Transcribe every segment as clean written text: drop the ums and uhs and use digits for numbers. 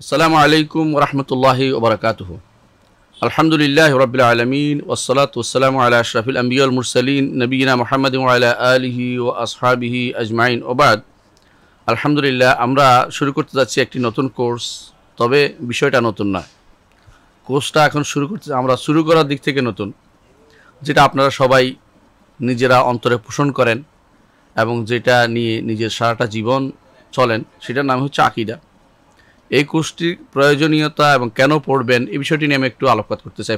আসসালামু আলাইকুম ওরহমতুল্লাহি ওবরাকাতুহু। আলহামদুলিল্লাহ রবিল আলমিন ওসলাত ওসালাম আলা আশরাফিল আম্বিয়াল মুরসালিন নবীনা মোহাম্মদ আলা আলিহি ও আসহাবিহি আজমাইন ওবাদ। আলহামদুলিল্লাহ, আমরা শুরু করতে যাচ্ছি একটি নতুন কোর্স। তবে বিষয়টা নতুন নয়, কোর্সটা এখন আমরা শুরু করার দিক থেকে নতুন, যেটা আপনারা সবাই নিজেরা অন্তরে পোষণ করেন এবং যেটা নিয়ে নিজের সারাটা জীবন চলেন, সেটার নাম হচ্ছে আকীদা। এই কোর্সটির প্রয়োজনীয়তা এবং কেন পড়বেন এই বিষয়টি নিয়ে আমি একটু আলোকপাত করতে চাই।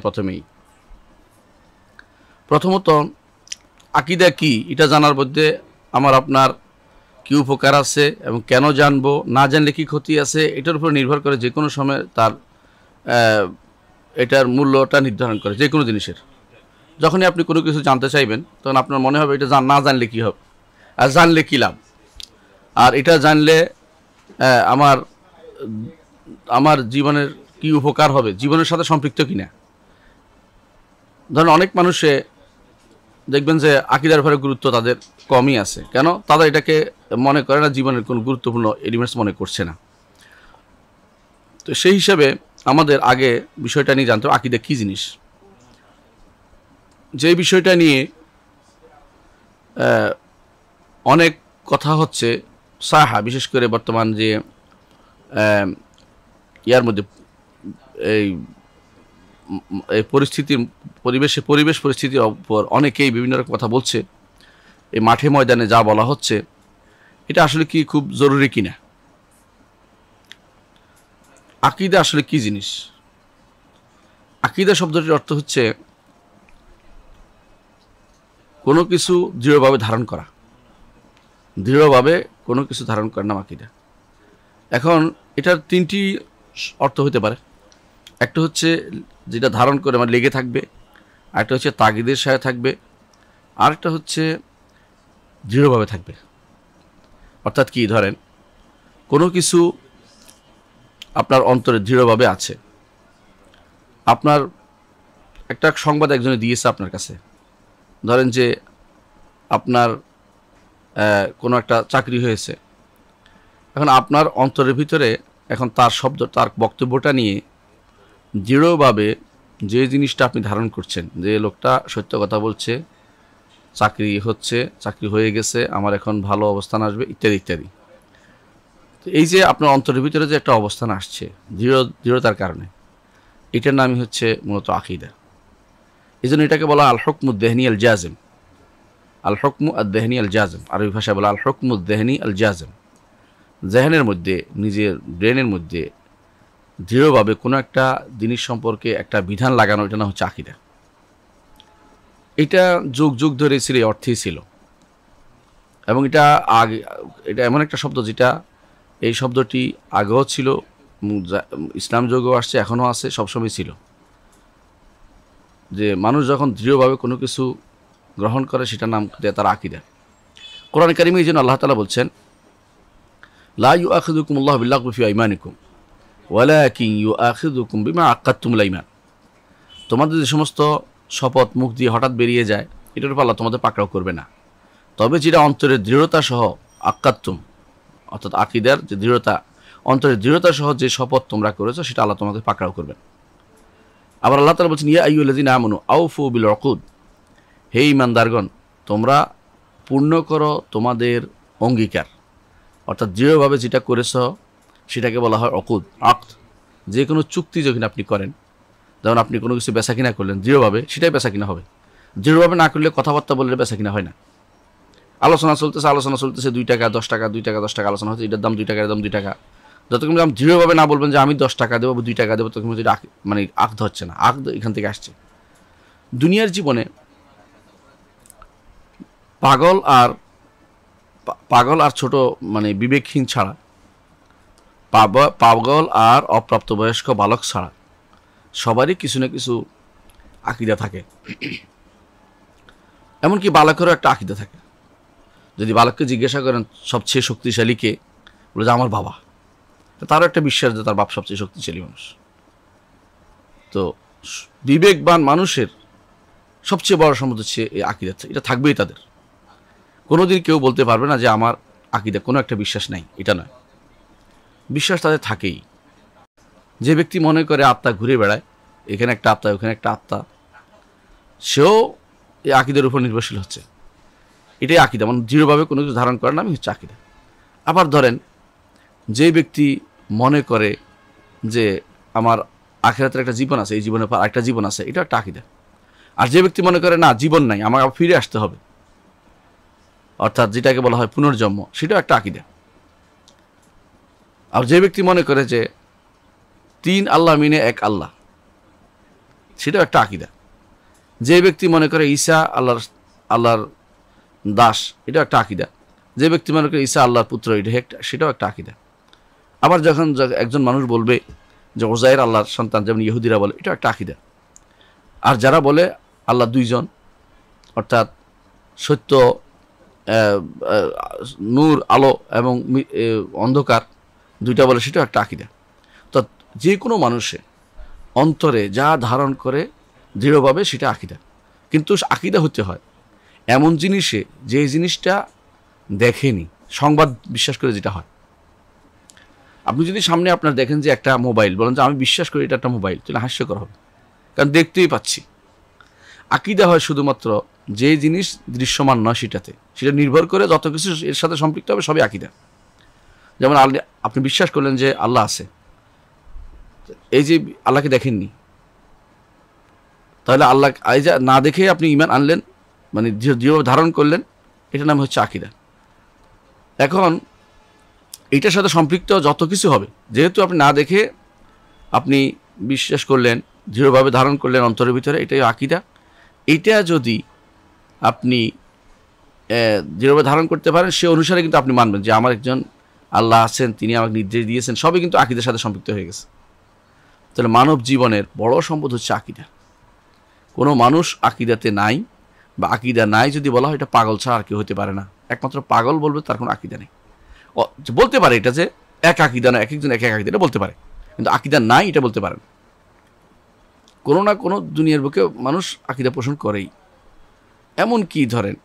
প্রথমত আকীদা কি, এটা জানার মধ্যে আমার আপনার কি উপকার আছে এবং কেন জানবো, না জানলে কি ক্ষতি আছে, এটার উপর নির্ভর করে যে কোনো সময় তার এটার মূল্যটা নির্ধারণ করে যে কোনো জিনিসের। যখনই আপনি কোনো কিছু জানতে চাইবেন তখন আপনার মনে হবে এটা না জানলে কী হবে, আর জানলে কী লাভ, আর এটা জানলে আমার আমার জীবনের কি উপকার হবে, জীবনের সাথে সম্পৃক্ত কিনা। ধরেন অনেক মানুষে দেখবেন যে আকীদার উপরে গুরুত্ব তাদের কমই আছে। কেন? তারা এটাকে মনে করে না জীবনের কোনো গুরুত্বপূর্ণ এলিমেন্টস মনে করছে না। তো সেই হিসাবে আমাদের আগে বিষয়টা নিয়ে জানতে হবে আকীদা কী জিনিস। যে বিষয়টা নিয়ে অনেক কথা হচ্ছে বিশেষ করে বর্তমান যে ইয়ার মধ্যে এই পরিবেশ পরিস্থিতির উপর অনেকেই বিভিন্ন রকম কথা বলছে। এই মাঠে ময়দানে যা বলা হচ্ছে এটা আসলে কি খুব জরুরি কিনা। আকীদা আসলে কি জিনিস? আকীদা শব্দটির অর্থ হচ্ছে কোনো কিছু দৃঢ়ভাবে ধারণ করা, দৃঢ়ভাবে কোনো কিছু ধারণ করার নাম আকীদা। এখন এটার তিনটি অর্থ হতে পারে। একটা হচ্ছে যেটা ধারণ করে মানে লেগে থাকবে, আরেকটা হচ্ছে তাগিদের সাথে থাকবে, আরেকটা হচ্ছে দৃঢ়ভাবে থাকবে। অর্থাৎ কি, ধরেন কোনো কিছু আপনার অন্তরে দৃঢ়ভাবে আছে, আপনার একটা সংবাদ একজনে দিয়েছে আপনার কাছে, ধরেন যে আপনার কোনো একটা চাকরি হয়েছে। এখন আপনার অন্তরের ভিতরে এখন তার বক্তব্যটা নিয়ে দৃঢ়ভাবে যে জিনিসটা আপনি ধারণ করছেন, যে লোকটা সত্য কথা বলছে, চাকরি হয়ে গেছে, আমার এখন ভালো অবস্থান আসবে, ইত্যাদি ইত্যাদি। তো এই যে আপনার অন্তরের ভিতরে যে একটা অবস্থান আসছে দৃঢ়তার কারণে, এটার নামই হচ্ছে মূলত আকীদা। এই জন্য এটাকে বলা আল হুকমুদ দেহনি আল জাজেম। আল হুকমু আদ দেহনি আল জাজেম, আরবি ভাষায় বলা আল হুকমুদ দেহনি আল জাজেম। জেহেনের মধ্যে, নিজের ব্রেনের মধ্যে দৃঢ়ভাবে কোনো একটা জিনিস সম্পর্কে একটা বিধান লাগানো, এটা না হচ্ছে আকীদা। এটা যুগ যুগ ধরে ছিল, এই অর্থেই ছিল। এবং এটা এমন একটা শব্দ যেটা, এই শব্দটি আগেও ছিল, ইসলাম যুগেও আসছে, এখনও আছে, সবসময় ছিল। যে মানুষ যখন দৃঢ়ভাবে কোনো কিছু গ্রহণ করে সেটার নাম দেয় তার আকীদা। কোরআন কারীমে এই জন্য আল্লাহ তাআলা বলছেন, লা ইউআখিযুকুমুল্লাহু বিল্লাগwi ফি আইমানিকুম ওয়ালাকিন ইউআখিযুকুম বিমা আক্কাদতুমুল আইমান। তোমাদের যে সমস্ত শপথ মুখ দিয়ে হঠাৎ বেরিয়ে যায়, এটার উপর আল্লাহ তোমাদের পাকড়াও করবে না। তবে যেটা অন্তরের দৃঢ়তা সহ আক্কাদতুম, অর্থাৎ আকীদার যে দৃঢ়তা, অন্তরের দৃঢ়তা সহ যে শপথ তোমরা করেছো, সেটা আল্লাহ তোমাদের পাকড়াও করবেন। আবার আল্লাহ তাআলা বলছেন, ইয়া আইয়ুহাল্লাযীনা আমানু আউফু বিল উকুদ। হে ঈমানদারগণ, তোমরা পূর্ণ করো তোমাদের অঙ্গীকার। অর্থাৎ দৃঢ়ভাবে যেটা করেছ সেটাকে বলা হয় উকুদ, আকদ। যে কোনো চুক্তি যখন আপনি করেন, যেমন আপনি কোনো কিছু বেচাকিনা করলেন দৃঢ়ভাবে, সেটাই বেচাকিনা হবে। দৃঢ়ভাবে না করলে, কথাবার্তা বললে বেচাকিনা হয় না। আলোচনা চলতেছে 2 টাকা 10 টাকা, 2 টাকা 10 টাকা আলোচনা হচ্ছে, এটার দাম 2 টাকা, এর দাম 2 টাকা। যতক্ষণ আপনি দৃঢ়ভাবে না বলবেন যে আমি 10 টাকা দেবো, 2 টাকা দেবো, তখন যেটা মানে আকদ হচ্ছে না। আকদ এখান থেকে আসছে। দুনিয়ার জীবনে পাগল আর ছোট মানে বিবেকহীন ছাড়া, পাগল আর অপ্রাপ্তবয়স্ক বালক ছাড়া সবারই কিছু না কিছু আকীদা থাকে। এমনকি বালকেরও একটা আকীদা থাকে। যদি বালককে জিজ্ঞাসা করেন সবচেয়ে শক্তিশালী কে, বলে যে আমার বাবা, তারও একটা বিশ্বাস যে তার বাপ সবচেয়ে শক্তিশালী মানুষ। তো বিবেকবান মানুষের সবচেয়ে বড় সম্পদ হচ্ছে এই আকীদা। এটা থাকবেই তাদের। কোনোদিন কেউ বলতে পারবে না যে আমার আকীদা কোনো একটা বিশ্বাস নাই, এটা নয়। বিশ্বাস তাদের থাকেই। যে ব্যক্তি মনে করে আত্মা ঘুরে বেড়ায়, এখানে একটা আত্মা ওখানে একটা আত্মা, সেও এই আকীদার উপর নির্ভরশীল হচ্ছে। এটাই আকীদা, মানে দৃঢ়ভাবে কোনো কিছু ধারণ করার নামই হচ্ছে আকীদা। আবার ধরেন যে ব্যক্তি মনে করে যে আমার আখিরাতের একটা জীবন আছে, এই জীবনের পর একটা জীবন আছে, এটা একটা আকীদা। আর যে ব্যক্তি মনে করে না জীবন নাই, আমার ফিরে আসতে হবে, অর্থাৎ যেটাকে বলা হয় পুনর্জন্ম, সেটাও একটা আকীদা। আর যে ব্যক্তি মনে করে যে 3 আল্লাহ মিনে এক আল্লাহ, সেটাও একটা আকীদা। যে ব্যক্তি মনে করে ঈসা আল্লাহর দাস, এটাও একটা আকীদা। যে ব্যক্তি মনে করে ঈসা আল্লাহর পুত্র, সেটাও একটা আকীদা। আবার যখন একজন মানুষ বলবে যে উযাইর আল্লাহর সন্তান, যেমন ইহুদিরা বলে, এটাও একটা আকীদা। আর যারা বলে আল্লাহ 2 জন, অর্থাৎ সত্য, নূর আলো এবং অন্ধকার, 2টা বলে, সেটাও একটা আকীদা। তো যে কোনো মানুষের অন্তরে যা ধারণ করে দৃঢ়ভাবে, সেটা আকীদা। কিন্তু আকীদা হতে হয় এমন জিনিসে যে জিনিসটা দেখেনি, সংবাদ বিশ্বাস করে যেটা হয়। আপনি যদি সামনে আপনার দেখেন যে একটা মোবাইল, বলেন যে আমি বিশ্বাস করি এটা একটা মোবাইল, তাহলে হাস্যকর হবে, কারণ দেখতেই পাচ্ছি। আকীদা হয় শুধুমাত্র যে জিনিস দৃশ্যমান নয় সেটাতে, সেটা নির্ভর করে যত কিছু এর সাথে সম্পৃক্ত হবে সবই আকীদা। যেমন আপনি বিশ্বাস করলেন যে আল্লাহ আছে, এই যে আল্লাহকে দেখেননি, তাহলে আল্লাহ এই যে না দেখে আপনি ঈমান আনলেন, মানে দৃঢ় ধারণ করলেন, এটার নাম হচ্ছে আকীদা। এখন এইটার সাথে সম্পৃক্ত যত কিছু হবে, যেহেতু আপনি না দেখে আপনি বিশ্বাস করলেন, দৃঢ়ভাবে ধারণ করলেন অন্তরের ভিতরে, এটাই আকীদা। এইটা যদি আপনি দৃঢ়ভাবে ধারণ করতে পারেন, সে অনুসারে কিন্তু আপনি মানবেন যে আমার একজন আল্লাহ আছেন, তিনি আমাকে নির্দেশ দিয়েছেন, সবই কিন্তু আকীদার সাথে সম্পৃক্ত হয়ে গেছে। তাহলে মানব জীবনের বড় সম্পদ হচ্ছে আকীদা। কোনো মানুষ আকীদাতে নাই, বা আকীদা নাই যদি বলা হয়, এটা পাগল ছাড়া আর কেউ হতে পারে না। একমাত্র পাগল বলবে তার কোনো আকীদা নেই। বলতে পারে এটা যে এক আকীদা না, এক একজন এক এক আকীদা, এটা বলতে পারে, কিন্তু আকীদা নাই এটা বলতে পারে না। কোনো না কোনো দুনিয়ার বুকে মানুষ আকীদা পোষণ করেই। এমন কি ধরেন,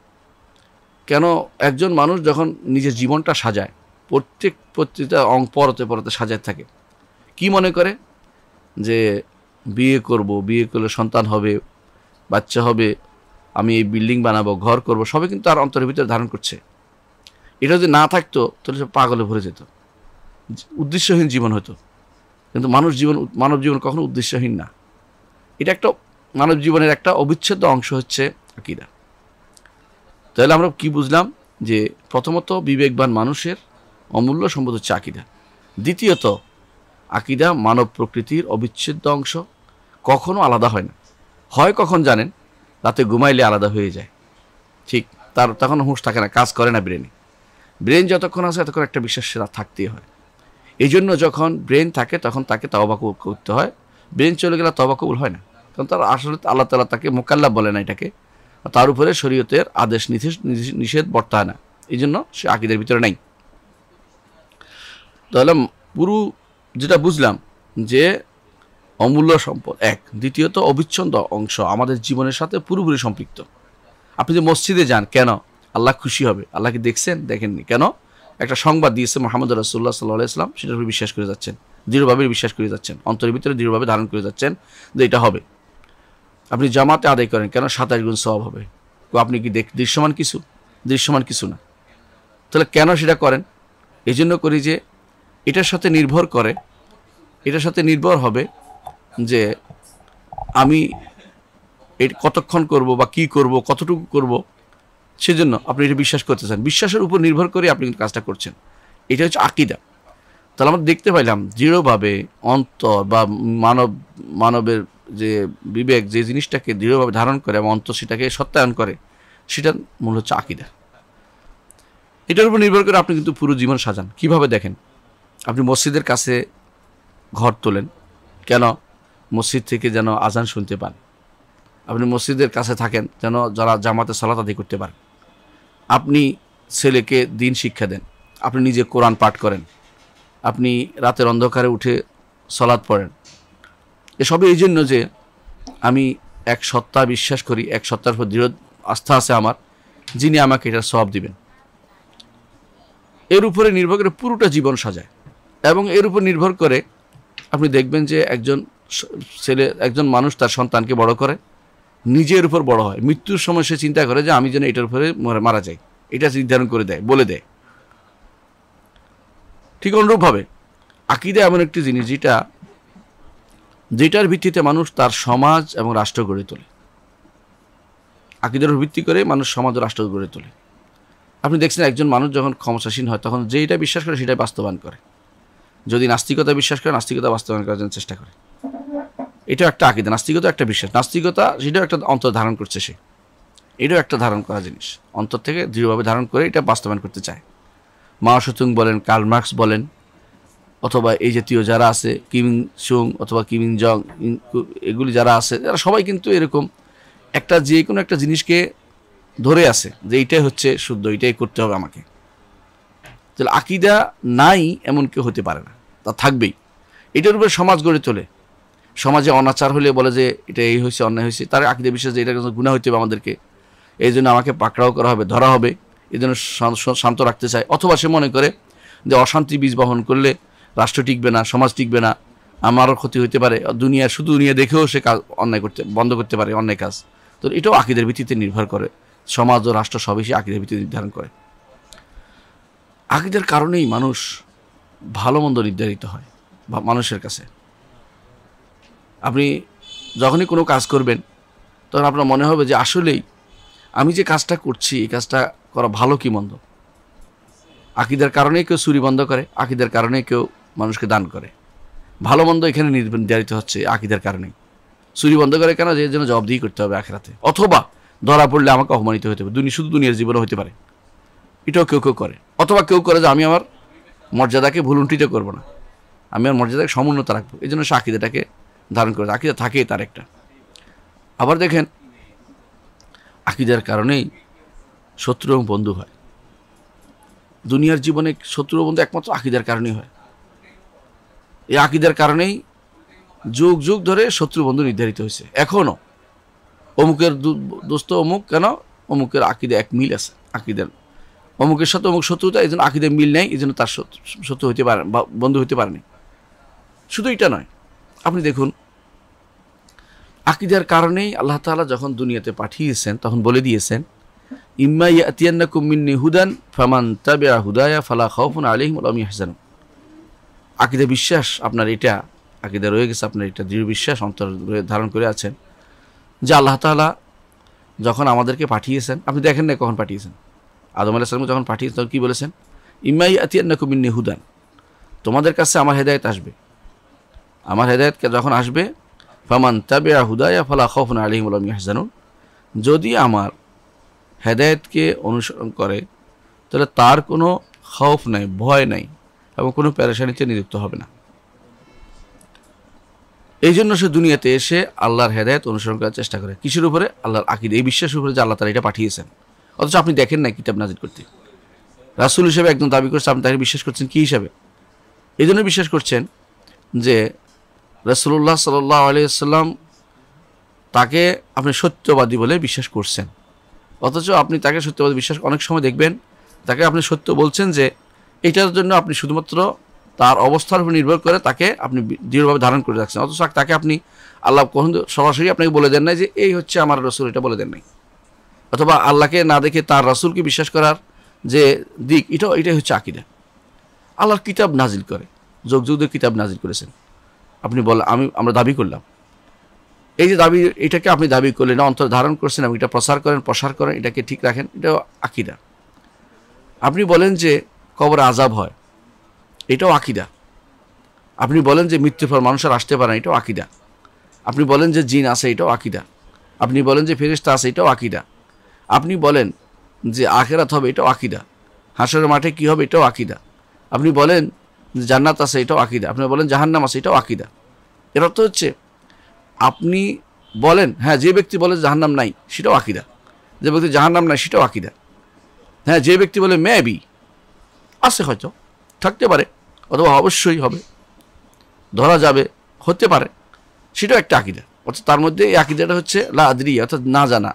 কেন একজন মানুষ যখন নিজের জীবনটা সাজায়, প্রত্যেকটা পরতে পরতে সাজায় থাকে, কি মনে করে যে বিয়ে করব, বিয়ে করলে সন্তান হবে, বাচ্চা হবে, আমি এই বিল্ডিং বানাবো, ঘর করব, সবই কিন্তু তার অন্তরের ভিতরে ধারণ করছে। এটা যদি না থাকতো তাহলে সে পাগলে ভরে যেত, উদ্দেশ্যহীন জীবন হতো। কিন্তু মানব জীবন কখনো উদ্দেশ্যহীন না। এটা একটা মানব জীবনের একটা অবিচ্ছেদ্য অংশ হচ্ছে আকীদা। তাহলে আমরা কি বুঝলাম, যে প্রথমত বিবেকবান মানুষের অমূল্য সম্পদ হচ্ছে আকীদা। দ্বিতীয়ত আকীদা মানব প্রকৃতির অবিচ্ছেদ্য অংশ, কখনো আলাদা হয় না। হয় কখন জানেন, রাতে ঘুমাইলে আলাদা হয়ে যায়, ঠিক তার তখন হুঁশ থাকে না, কাজ করে না ব্রেন যতক্ষণ আছে ততক্ষণ একটা বিশ্বাস থাকতেই হয়। এই জন্য যখন ব্রেন থাকে তখন তাকে তওবা করতে হয়, ব্রেন চলে গেলে তওবা কবুল হয় না, কারণ তার আসলে আল্লাহ তাআলা তাকে মুকাল্লাফ বলে না এটাকে, তার উপরে শরীয়তের আদেশ নিষেধ বর্তায় না, এই জন্য সে আকীদার ভিতরে নাই। তাহলে পুরো যেটা বুঝলাম যে অমূল্য সম্পদ এক, দ্বিতীয়ত অবিচ্ছেদ্য অংশ, আমাদের জীবনের সাথে পুরোপুরি সম্পৃক্ত। আপনি যে মসজিদে যান, কেন? আল্লাহ খুশি হবে। আল্লাহকে দেখছেন? দেখেননি। কেন? একটা সংবাদ দিয়েছে মুহাম্মদ রাসূলুল্লাহ সাল্লাল্লাহু আলাইহি ওয়াসাল্লাম, সেটার উপর বিশ্বাস করে যাচ্ছেন, দৃঢ়ভাবে বিশ্বাস করে যাচ্ছেন, অন্তরের ভিতরে দৃঢ়ভাবে ধারণ করে যাচ্ছেন যে এটা হবে। আপনি জামাতে আদায় করেন, কেন? 27 গুণ সওয়াব হবে। আপনি কি দৃশ্যমান কিছু? দৃশ্যমান কিছু না। তাহলে কেন সেটা করেন? এই জন্য করি যে এটার সাথে নির্ভর হবে যে আমি কতক্ষণ করব, বা কি করব, কতটুকু করব, সেজন্য আপনি এটা বিশ্বাস করতে চান। বিশ্বাসের উপর নির্ভর করে আপনি কিন্তু কাজটা করছেন। এটা হচ্ছে আকীদা। তাহলে আমরা দেখতে পাইলাম দৃঢ়ভাবে অন্তর বা মানবের যে বিবেক যে জিনিসটাকে দৃঢ়ভাবে ধারণ করে এবং অন্তর সেটাকে সত্যায়ন করে, সেটা মূল হচ্ছে আকীদা। এটার উপর নির্ভর করে আপনি কিন্তু পুরো জীবন সাজান। কিভাবে দেখেন, আপনি মসজিদের কাছে ঘর তোলেন, কেন? মসজিদ থেকে যেন আজান শুনতে পান। আপনি মসজিদের কাছে থাকেন যেন যারা জামাতে সালাত আদায় করতে পারেন। আপনি ছেলেকে দিন শিক্ষা দেন, আপনি নিজে কোরআন পাঠ করেন, আপনি রাতের অন্ধকারে উঠে সালাত পড়েন। এসবই এই জন্য যে আমি এক সত্তা বিশ্বাস করি, এক সত্তার উপর দৃঢ় আস্থা আছে আমার, যিনি আমাকে এটার সওয়াব দিবেন। এর উপরে নির্ভর করে পুরোটা জীবন সাজায়, এবং এর উপর নির্ভর করে আপনি দেখবেন যে একজন মানুষ তার সন্তানকে বড় করে, নিজের উপর বড় হয়, মৃত্যুর সময় সে চিন্তা করে যে আমি যেন এটার উপরে মারা যাই, এটা নির্ধারণ করে দেয়, বলে দেয়। ঠিক অনুরূপভাবে আকীদা এমন একটি জিনিস যেটার ভিত্তিতে মানুষ তার সমাজ এবং রাষ্ট্র গড়ে তোলে। আকীদার উপর ভিত্তি করে মানুষ সমাজ ও রাষ্ট্র গড়ে তোলে। আপনি দেখছেন একজন মানুষ যখন ক্ষমতাসীন হয় তখন যেটা বিশ্বাস করে সেটাই বাস্তবায়ন করে। যদি নাস্তিকতা বিশ্বাস করে, নাস্তিকতা বাস্তবায়ন করার জন্য চেষ্টা করে। এটাও একটা আকীদা। নাস্তিকতা একটা বিশ্বাস, নাস্তিকতা সেটাও একটা অন্তর ধারণ করছে সে, এটাও একটা ধারণ করা জিনিস, অন্তর থেকে দৃঢ়ভাবে ধারণ করে এটা বাস্তবায়ন করতে চায়। মাও সেতুং বলেন, কার্ল মার্কস বলেন, অথবা এই জাতীয় যারা আছে, কিম সুং অথবা কিম জং, এগুলি যারা আছে, যারা সবাই কিন্তু এরকম একটা যে কোনো একটা জিনিসকে ধরে আছে যে এইটাই হচ্ছে শুদ্ধ, এইটাই করতে হবে আমাকে। তাহলে আকীদা নাই এমন কেউ হতে পারে না, তা থাকবেই। এটার উপরে সমাজ গড়ে তোলে। সমাজে অনাচার হলে বলে যে এটা এই হয়েছে, অন্যায় হয়েছে, তার আকীদা বিশ্বাস যে এটা গুনাহ হইতে হবে আমাদেরকে, এই জন্য আমাকে পাকড়াও করা হবে, ধরা হবে, এই জন্য শান্ত রাখতে চায়। অথবা সে মনে করে যে অশান্তি বীজ বহন করলে রাষ্ট্র টিকবে না, সমাজ টিকবে না, আমারও ক্ষতি হতে পারে, শুধু দুনিয়া দেখেও সে কাজ অন্যায় বন্ধ করতে পারে অন্যায় কাজ। তো এটাও আকীদার ভিত্তিতে নির্ভর করে। সমাজ ও রাষ্ট্র সবই সে আকীদার ভিত্তিতে নির্ধারণ করে। আকীদার কারণেই মানুষ ভালো মন্দ নির্ধারিত হয় বা মানুষের কাছে। আপনি যখনই কোনো কাজ করবেন তখন আপনার মনে হবে যে আসলেই আমি যে কাজটা করছি এই কাজটা করা ভালো কি মন্দ। আকীদার কারণেই কেউ চুরি বন্ধ করে, আকীদার কারণেই কেউ মানুষকে দান করে। ভালো মন্দ এখানে নির্ধারিত হচ্ছে আকীদার কারণেই। চুরি বন্ধ করে কেন? যে জন্য জবাবদিহি করতে হবে আখিরাতে, অথবা ধরা পড়লে আমাকে অপমানিত হতে হবে, শুধু দুনিয়ার জীবনে হতে পারে, এটাও কেউ কেউ করে। অথবা কেউ করে যে আমি আমার মর্যাদাকে ভুলুণ্ঠিত করব না, আমি আমার মর্যাদাকে সমুন্নত রাখবো, এই জন্য সে আকীদাটাকে ধারণ করে। আকীদা থাকে তার একটা। আবার দেখেন আকীদার কারণেই শত্রু এবং বন্ধু হয়। দুনিয়ার জীবনে শত্রু বন্ধু একমাত্র আকীদার কারণেই হয়। এই আকীদার কারণেই যুগ যুগ ধরে শত্রু বন্ধু নির্ধারিত হয়েছে। এখনও অমুকের দোস্ত অমুক, কেন? অমুকের আকীদা এক মিল আছে, আকীদার অমুকের সাথে অমুক শত্রুতা, এই জন্য আকীদার মিল নেই, এই জন্য তার শত্রু হইতে পারে বা বন্ধু হইতে পারেনি। শুধু এটা নয়, আপনি দেখুন আকীদার কারণেই আল্লাহ তাআলা যখন দুনিয়াতে পাঠিয়েছেন তখন বলে দিয়েছেন ইম্মা ইয়াতিয়ান্নাকুম মিন্নি হুদান ফামান তাবিআ হুদায়া ফালা খাউফুন আলাইহিম ওয়া লা হুম ইয়াহজানুন। আকীদা বিশ্বাস আপনার এটা, আকীদা রয়ে গেছে আপনার এটা, দৃঢ় বিশ্বাস অন্তর ধারণ করে আছেন যে আল্লাহ তাআলা যখন আমাদেরকে পাঠিয়েছেন, আপনি দেখেন না কখন পাঠিয়েছেন, আদম আলাইহিস সালাম যখন পাঠিয়েছেন তখন কী বলেছেন? ইম্মা ইয়াতিয়ান্নাকুম মিন্নি হুদান, তোমাদের কাছে আমার হেদায়েত আসবে, আমার হেদায়েত যখন আসবে, ফামান তাবিআ হুদায়া ফালা খাউফুন আলাইহিম ওয়া লা হুম ইয়াহজানুন, যদি আমার হেদায়েতকে অনুসরণ করে তাহলে তার কোনো খৌফ নাই, ভয় নাই এবং কোনো পেরেশানিতে নিযুক্ত হবে না। এই জন্য সে দুনিয়াতে এসে আল্লাহর হেদায়েত অনুসরণ করার চেষ্টা করে। কিসের উপরে? আল্লাহর আকীদা, এই বিশ্বাসের উপরে যে আল্লাহ তাআলা এটা পাঠিয়েছেন। অথচ আপনি দেখেন না কিতাব নাজিল করতে। রাসূল হিসেবে একদম দাবি করছে, আপনি তাকে বিশ্বাস করছেন কী হিসাবে? এই জন্য বিশ্বাস করছেন যে রাসূলুল্লাহ সাল্লাল্লাহু আলাইহি ওয়াসাল্লাম তাকে আপনি সত্যবাদী বলে বিশ্বাস করছেন। অথচ আপনি তাকে সত্যবাদী বিশ্বাস, অনেক সময় দেখবেন তাকে আপনি সত্য বলছেন যে এটার জন্য আপনি শুধুমাত্র তার অবস্থার উপর নির্ভর করে তাকে আপনি দৃঢ়ভাবে ধারণ করে রাখছেন। অথচ তাকে আপনি আল্লাহ কখন সরাসরি আপনাকে বলে দেন নাই যে এই হচ্ছে আমার রাসূল, এটা বলে দেন নাই। অথবা আল্লাহকে না দেখে তার রাসূলকে বিশ্বাস করার যে দিক, এটাই হচ্ছে আকীদা। আল্লাহর কিতাব নাজিল করে, যুগ যুগ ধরে কিতাব নাজিল করেছেন। আপনি আমরা দাবি করলাম, এই যে দাবি, এটাকে আপনি দাবি করলেন, অন্তর ধারণ করছেন এবং এটা প্রসার করেন, এটাকে ঠিক রাখেন, এটাও আকীদা। আপনি বলেন যে কবরে আযাব হয়, এটাও আকীদা। আপনি বলেন যে মৃত্যুর পর মানুষ আর আসতে পারে না, এটাও আকীদা। আপনি বলেন যে জিন আছে, এটাও আকীদা। আপনি বলেন যে ফেরেশতা আছে, এটাও আকীদা। আপনি বলেন যে আখিরাত হবে, এটাও আকীদা। হাসরের মাঠে কী হবে, এটাও আকীদা। আপনি বলেন যে জান্নাত আছে, এটাও আকীদা। আপনি বলেন জাহান্নাম আছে, এটাও আকীদা। এর অর্থ হচ্ছে আপনি বলেন, হ্যাঁ, যে ব্যক্তি বলে জাহান্নাম নাই সেটাও আকীদা, যে ব্যক্তি জাহান্নাম নাই সেটাও আকীদা। হ্যাঁ, যে ব্যক্তি বলে মেবি আছে, হয়তো থাকতে পারে, অথবা অবশ্যই হবে, ধরা যাবে, হতে পারে, সেটাও একটা আকীদা। অর্থাৎ তার মধ্যে এই আকীদাটা হচ্ছে লা আদরি, অর্থাৎ না জানা,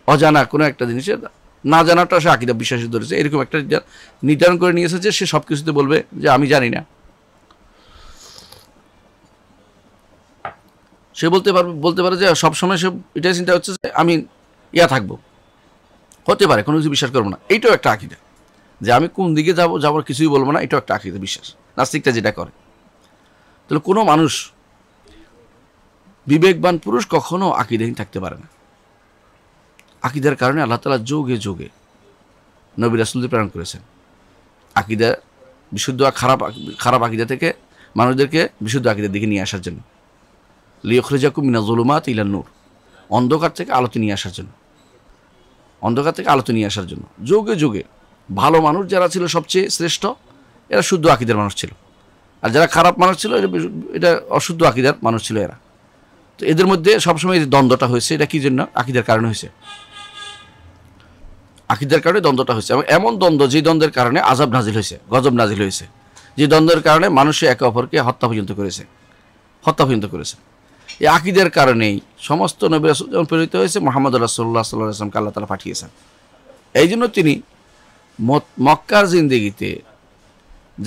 অজানা কোনো একটা জিনিসের না জানাটা সে আকীদা বিশ্বাসী ধরেছে, এরকম একটা নির্ধারণ করে নিয়েছে যে সে সব কিছুতে বলবে যে আমি জানি না। সে বলতে পারে যে সবসময় সে এটাই চিন্তা হচ্ছে যে আমি থাকবো, হতে পারে, কোনো কিছু বিশ্বাস করবো না, এইটাও একটা আকীদা। যে আমি কোন দিকে যাবো কিছুই বলবো না, এটাও একটা আকীদা, বিশ্বাস, নাস্তিকটা যেটা করে। তাহলে কোনো মানুষ, বিবেকবান পুরুষ কখনো আকীদাহীন থাকতে পারে না। আকীদার কারণে আল্লাহ তাআলা যুগে যুগে নবী রাসূলদের প্রেরণ করেছেন। আকীদা বিশুদ্ধ, খারাপ আকীদা থেকে মানুষদেরকে বিশুদ্ধ আকীদার দিকে নিয়ে আসার জন্য, লিয়ুখরিজাকুম মিনাজ যুলুমাতি ইলান নূর, অন্ধকার থেকে আলোতে নিয়ে আসার জন্য, যুগে যুগে ভালো মানুষ যারা ছিল সবচেয়ে শ্রেষ্ঠ, এরা শুদ্ধ আকীদার মানুষ ছিল। আর যারা খারাপ মানুষ ছিল, এটা অশুদ্ধ আকীদার মানুষ ছিল এরা। তো এদের মধ্যে সবসময় যে দ্বন্দ্বটা হয়েছে, এটা কি জন্য? আকীদার কারণে হয়েছে। আকীদার কারণে দ্বন্দ্বটা হয়েছে, এবং এমন দ্বন্দ্ব, যে দ্বন্দ্বের কারণে আযাব নাজিল হয়েছে, গজব নাজিল হয়েছে, যে দ্বন্দ্বের কারণে মানুষে একে অপরকে হত্যা পর্যন্ত করেছে। এই আকীদার কারণেই সমস্ত নবী রাসূল যখন প্রেরিত হয়েছে, মুহাম্মদ রাসূলুল্লাহ সাল্লাল্লাহু আলাইহি ওয়াসাল্লামকে আল্লাহ তাআলা পাঠিয়েছেন। এই জন্য তিনি মক্কার জিন্দেগিতে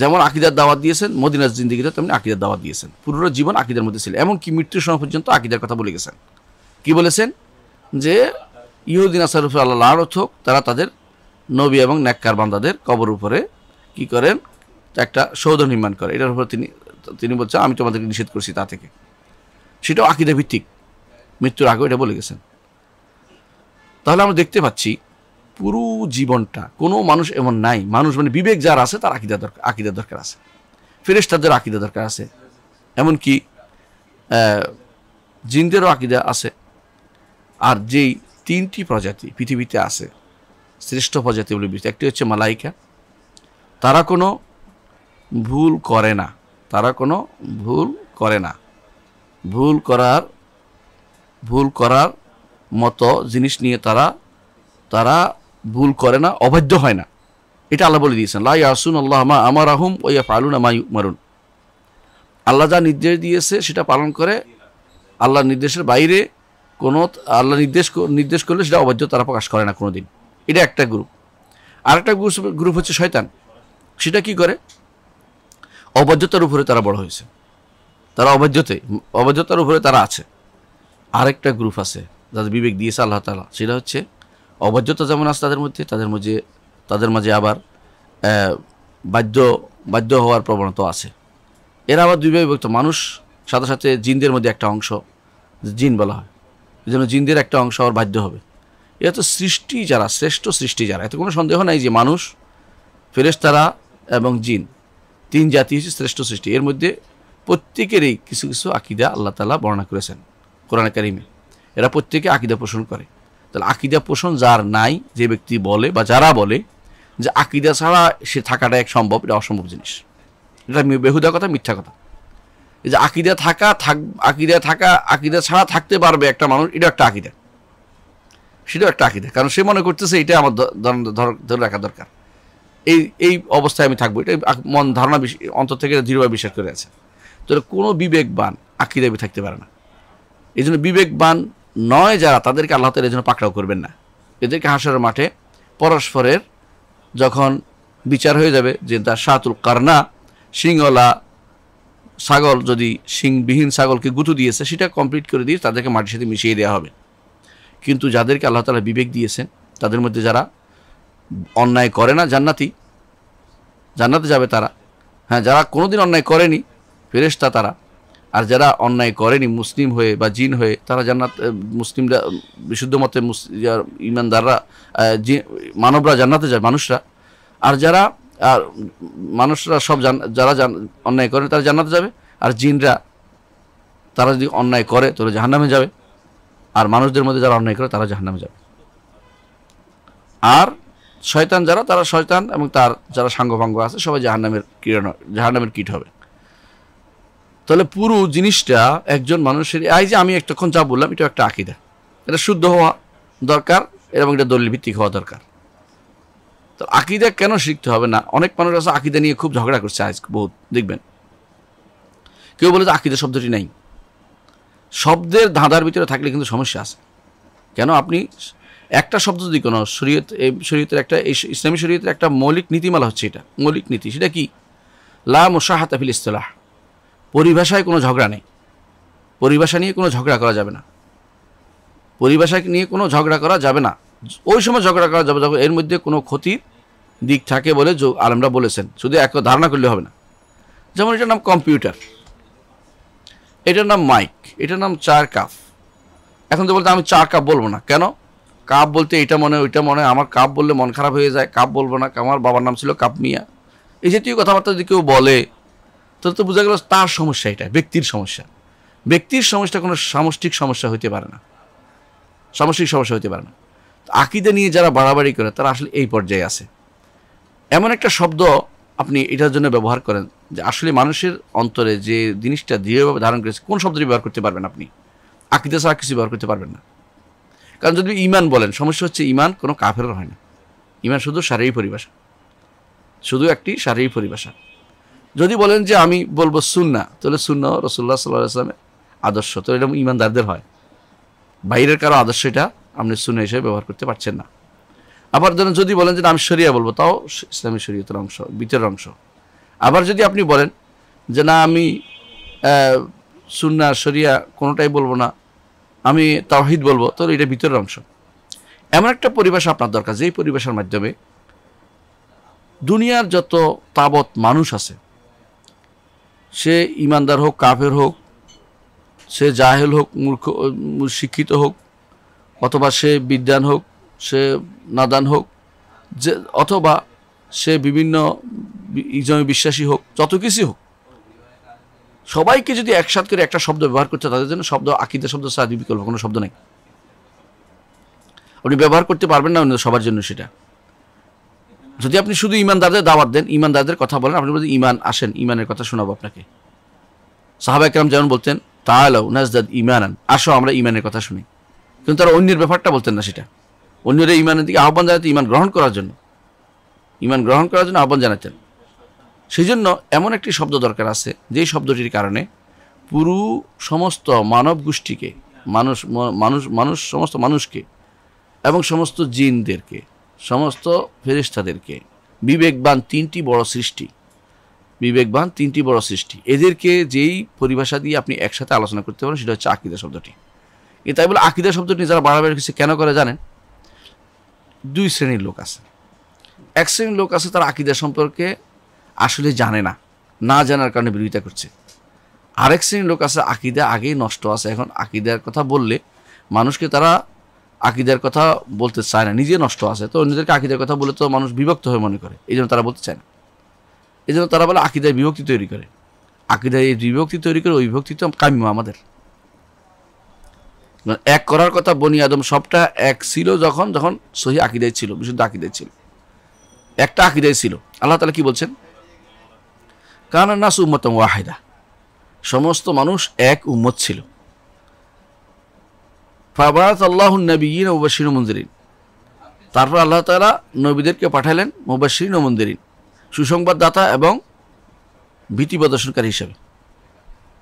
যেমন আকীদার দাওয়াত দিয়েছেন, মদিনার জিন্দেগিতে তেমনি আকীদার দাওয়াত দিয়েছেন। পুরো জীবন আকীদার মধ্যে ছিল, এমনকি মৃত্যুর সময় পর্যন্ত আকীদার কথা বলে গেছেন। কি বলেছেন? যে ইহুদি নাসারার উপর আল্লাহ লানত হোক, তারা তাদের নবী এবং নেককার বান্দাদের কবর উপরে কি করেন? একটা সৌধ নির্মাণ করে। এটার উপর তিনি বলছেন, আমি তোমাদেরকে নিষেধ করছি তা থেকে। সেটাও আকীদা ভিত্তিক, মৃত্যুর আগেও এটা বলে গেছেন। তাহলে আমরা দেখতে পাচ্ছি পুরো জীবনটা কোনো মানুষ এমন নাই, মানুষ মানে বিবেক যার আছে তার আকীদার দরকার আছে, ফেরেশতাদের আকীদা দরকার আছে, এমনকি জিনদেরও আকীদা আছে। আর যেই 3টি প্রজাতি পৃথিবীতে আছে, শ্রেষ্ঠ প্রজাতি বলে বিবেচিত, একটি হচ্ছে মালাইকা, তারা কোনো ভুল করে না, ভুল করার মতো জিনিস নিয়ে তারা ভুল করে না, অবাধ্য হয় না। এটা আল্লাহ বলে দিয়েছেন, লা ইয়াসুনাল্লাহ মা আমারাহুম ওয়া ইয়াফআলুনা মা ইউমারুন। আল্লাহ যা নির্দেশ দিয়েছে সেটা পালন করে, আল্লাহর নির্দেশের বাইরে কোনো, আল্লাহ নির্দেশ করলে সেটা অবাধ্য তারা প্রকাশ করে না কোনোদিন। এটা একটা গ্রুপ। আরেকটা গ্রুপ হচ্ছে শয়তান। সেটা কি করে? অবাধ্যতার উপরে তারা বড় হয়েছে, তারা অবাধ্যতার উপরে তারা আছে। আরেকটা গ্রুপ আছে যাদের বিবেক দিয়েছে আল্লাহ তাআলা, সেটা হচ্ছে অবাধ্যতা যেমন আছে তাদের মাঝে আবার বাধ্য হওয়ার প্রবণতা আছে। এরা আবার দুইভাবে বিভক্ত। মানুষ সাথে সাথে জিনদের মধ্যে একটা অংশ, জিন বলা হয়, এই জন্য জিনদের একটা অংশ আবার বাধ্য হবে। এরা তো সৃষ্টি যারা, শ্রেষ্ঠ সৃষ্টি যারা, এতে কোনো সন্দেহ নাই যে মানুষ, ফেরেশতারা এবং জিন, 3 জাতি হচ্ছে শ্রেষ্ঠ সৃষ্টি। এর মধ্যে প্রত্যেকেরই কিছু কিছু আকীদা আল্লাহ তাআলা বর্ণনা করেছেন কোরআনে কারিমে। এরা প্রত্যেকে আকীদা পোষণ করে। তাহলে আকীদা পোষণ যার নাই, যে ব্যক্তি বলে বা যারা বলে যে আকীদা ছাড়া সে থাকাটা এক সম্ভব, এটা অসম্ভব জিনিস, এটা বেহুদা কথা, মিথ্যা কথা। এই যে আকীদা ছাড়া থাকতে পারবে একটা মানুষ, এটা একটা আকীদা, সেটাও একটা আকীদা। কারণ সে মনে করতেছে এটা আমার ধরে রাখা দরকার, এই অবস্থায় আমি থাকবো, এটা মন ধারণা অন্তর থেকে দৃঢ়ভাবে বিশ্বাস করে আছে। তাহলে কোনো বিবেকবান আকীদায় থাকতে পারে না। এই জন্য বিবেকবান নয় যারা, তাদেরকে আল্লাহ তাআলা এই জন্য পাকড়াও করবেন না। এদেরকে হাসরের মাঠে পরস্পরের যখন বিচার হয়ে যাবে, যে তার শাতুল কারনা, শিংওয়ালা ছাগল যদি শিংবিহীন ছাগলকে গুঁতো দিয়েছে, সেটা কমপ্লিট করে দিয়ে তাদেরকে মাটির সাথে মিশিয়ে দেওয়া হবে। কিন্তু যাদেরকে আল্লাহ তাআলা বিবেক দিয়েছেন, তাদের মধ্যে যারা অন্যায় করে না, জান্নাতে যাবে তারা। হ্যাঁ, যারা কোনোদিন অন্যায় করেনি, ফেরেশতা তারা। আর যারা অন্যায় করেনি, মুসলিম হয়ে বা জিন হয়ে, তারা জান্নাত, মুসলিমরা, বিশুদ্ধ মতে ঈমানদাররা, মানবরা জান্নাতে যায়, মানুষরা। আর মানুষরা সব যারা অন্যায় করে তারা জান্নাতে যাবে। আর জিনরা, তারা যদি অন্যায় করে তাহলে জাহান্নামে যাবে। আর মানুষদের মধ্যে যারা অন্যায় করে তারা জাহান্নামে যাবে। আর শয়তান যারা, তারা শয়তান এবং তার যারা সাঙ্গপাঙ্গ আছে সবাই জাহান্নামের কীট হবে। তাহলে পুরো জিনিসটা একজন মানুষের, এই যে আমি একটুক্ষণ যা বললাম, এটা একটা আকীদা, এটা শুদ্ধ হওয়া দরকার এবং এটা দলিল ভিত্তিক হওয়া দরকার। তো আকীদা কেন শিখতে হবে না? অনেক মানুষ আছে আকীদা নিয়ে খুব ঝগড়া করছে আজ, বহুত দেখবেন। কেউ বলে যে আকীদা শব্দটি নাই। শব্দের ধাঁধার ভিতরে থাকলে কিন্তু সমস্যা আছে। কেন? আপনি একটা শব্দ যদি কোনো শরীয়তের একটা, ইসলামী শরীয়তের একটা মৌলিক নীতিমালা হচ্ছে, এটা মৌলিক নীতি। সেটা কি? লা মুশাহাতা ফিল ইসতিলাহ, পরিভাষায় কোনো ঝগড়া নেই। পরিভাষা নিয়ে কোনো ঝগড়া করা যাবে না, পরিভাষা নিয়ে কোনো ঝগড়া করা যাবে না। ওই সময় ঝগড়া করা যাবে যখন এর মধ্যে কোনো ক্ষতির দিক থাকে বলে আলেমরা বলেছেন, শুধু এক ধারণা করলে হবে না। যেমন এটার নাম কম্পিউটার, এটার নাম মাইক, এটার নাম চার কাপ। এখন তো বলতে আমি চার কাপ বলবো না, কেন? কাপ বলতে এটা মনে ওইটা মনে, আমার কাপ বললে মন খারাপ হয়ে যায়, কাপ বলবো না, আমার বাবার নাম ছিল কাপ মিয়া, এই জাতীয় কথাবার্তা যদি কেউ বলে তাহলে তো বোঝা গেল তার সমস্যা, এটা ব্যক্তির সমস্যা। ব্যক্তির সমস্যা কোনো সামষ্টিক সমস্যা হইতে পারে না, সামষ্টিক সমস্যা হইতে পারে না। আকীদা নিয়ে যারা বাড়াবাড়ি করে তারা আসলে এই পর্যায়ে আছে। এমন একটা শব্দ আপনি এটার জন্য ব্যবহার করেন যে আসলে মানুষের অন্তরে যে জিনিসটা দৃঢ়ভাবে ধারণ করেছে, কোন শব্দটি ব্যবহার করতে পারবেন আপনি? আকীদা ছাড়া কিছু ব্যবহার করতে পারবেন না। কারণ যদি ঈমান বলেন, সমস্যা হচ্ছে ঈমান কোনো কাফেরের হয় না। ঈমান শুধু শারীরিক পরিভাষা, শুধু একটি শারীরিক পরিভাষা। যদি বলেন যে আমি বলবো সুন্নাহ, তাহলে সুন্নাহ রাসূলুল্লাহ সাল্লাল্লাহু আলাইহি ওয়াসাল্লামের আদর্শ, তো এটা ঈমানদারদের হয়। বাইরের কারো আদর্শ এটা আপনি সুন্নাহ হিসেবে ব্যবহার করতে পারছেন না। আবার ধরেন যদি বলেন যে আমি শরিয়া বলবো, তাও ইসলামী শরীয়তের অংশ, ভিতরের অংশ। আবার যদি আপনি বলেন যে না আমি সুন্নাহ শরিয়া কোনোটাই বলবো না, আমি তাওহীদ বলবো, তাহলে এটা ভিতরের অংশ। এমন একটা পরিভাষা আপনার দরকার, যেই পরিভাষার মাধ্যমে দুনিয়ার যত তাবৎ মানুষ আছে, সে ইমানদার হোক, কাফের হোক, সে জাহেল হোক, মূর্খ শিক্ষিত হোক, অথবা সে বিদ্বান হোক, সে নাদান হোক, যে অথবা সে বিভিন্ন ইজমে বিশ্বাসী হোক, যত কিছু হোক, সবাইকে যদি একসাথে করে একটা শব্দ ব্যবহার করতে, তাদের জন্য শব্দ আকীদা শব্দ ছাড়া বিকল্প কোনো শব্দ নেই। আপনি ব্যবহার করতে পারবেন না অন্য সবার জন্য সেটা। যদি আপনি শুধু ঈমানদারদের দাওয়াত দেন, ঈমানদারদের কথা বলেন, আপনি বলতে ঈমান আসেন, ঈমানের কথা শোনাবো আপনাকে। সাহাবায়ে কেরাম যেমন বলতেন তাআলাউ নাজদাদ ঈমানান, আসো আমরা ঈমানের কথা শুনি, কিন্তু তারা অন্যের ব্যাপারটা বলতেন না। সেটা অন্যের ঈমানের দিকে আহ্বান জানাতে, ঈমান গ্রহণ করার জন্য, ঈমান গ্রহণ করার জন্য আহ্বান জানাতেন। সেই জন্য এমন একটি শব্দ দরকার আছে, যেই শব্দটির কারণে পুরো সমস্ত মানব গোষ্ঠীকে, সমস্ত মানুষকে এবং সমস্ত জিনদেরকে, সমস্ত ফেরেশতাদেরকে, বিবেকবান তিনটি বড় সৃষ্টি, এদেরকে যেই পরিভাষা দিয়ে আপনি একসাথে আলোচনা করতে পারেন, সেটা হচ্ছে আকীদা শব্দটি। তাই বলে আকীদা শব্দটি যারা বাড়াবাড়ি কিছু কেন করে জানেন? দুই শ্রেণীর লোক আছে। এক শ্রেণীর লোক আছে তারা আকীদা সম্পর্কে আসলে জানে না, না জানার কারণে বিরোধিতা করছে। আরেক শ্রেণীর লোক আছে আকীদা আগেই নষ্ট আছে, এখন আকীদার কথা বললে মানুষকে তারা আকীদার কথা বলতে চায় না, নিজে নষ্ট আছে, তো অন্যদেরকে আকীদার কথা বলে তো মানুষ বিভক্ত হয়ে মনে করে, এই জন্য তারা বলতে চায় না। এই জন্য তারা বলে আকীদায় বিভক্তি তৈরি করে, আকীদায় এই বিভক্তি তৈরি করে, ওই বিভক্তি তো কাম্য আমাদের। এক করার কথা বনি আদম সবটা এক ছিল যখন যখন সহি আকীদায় ছিল, বিশুদ্ধ আকীদায় ছিল, একটা আকীদায় ছিল। আল্লাহ তাআলা কি বলছেন? কানা নাস উম্মাতান ওয়াহিদা, সমস্ত মানুষ এক উম্মত ছিল। ফাবাআথ আল্লাহু নবিয়্যিন ওয়া মুবাশশিরিন ওয়া মুনযিরিন, তারপর আল্লাহ তাআলা নবীদেরকে পাঠালেন মুবাশশিরিন ওয়া মুনযিরিন, সুসংবাদদাতা এবং ভীতি প্রদর্শনকারী হিসেবে।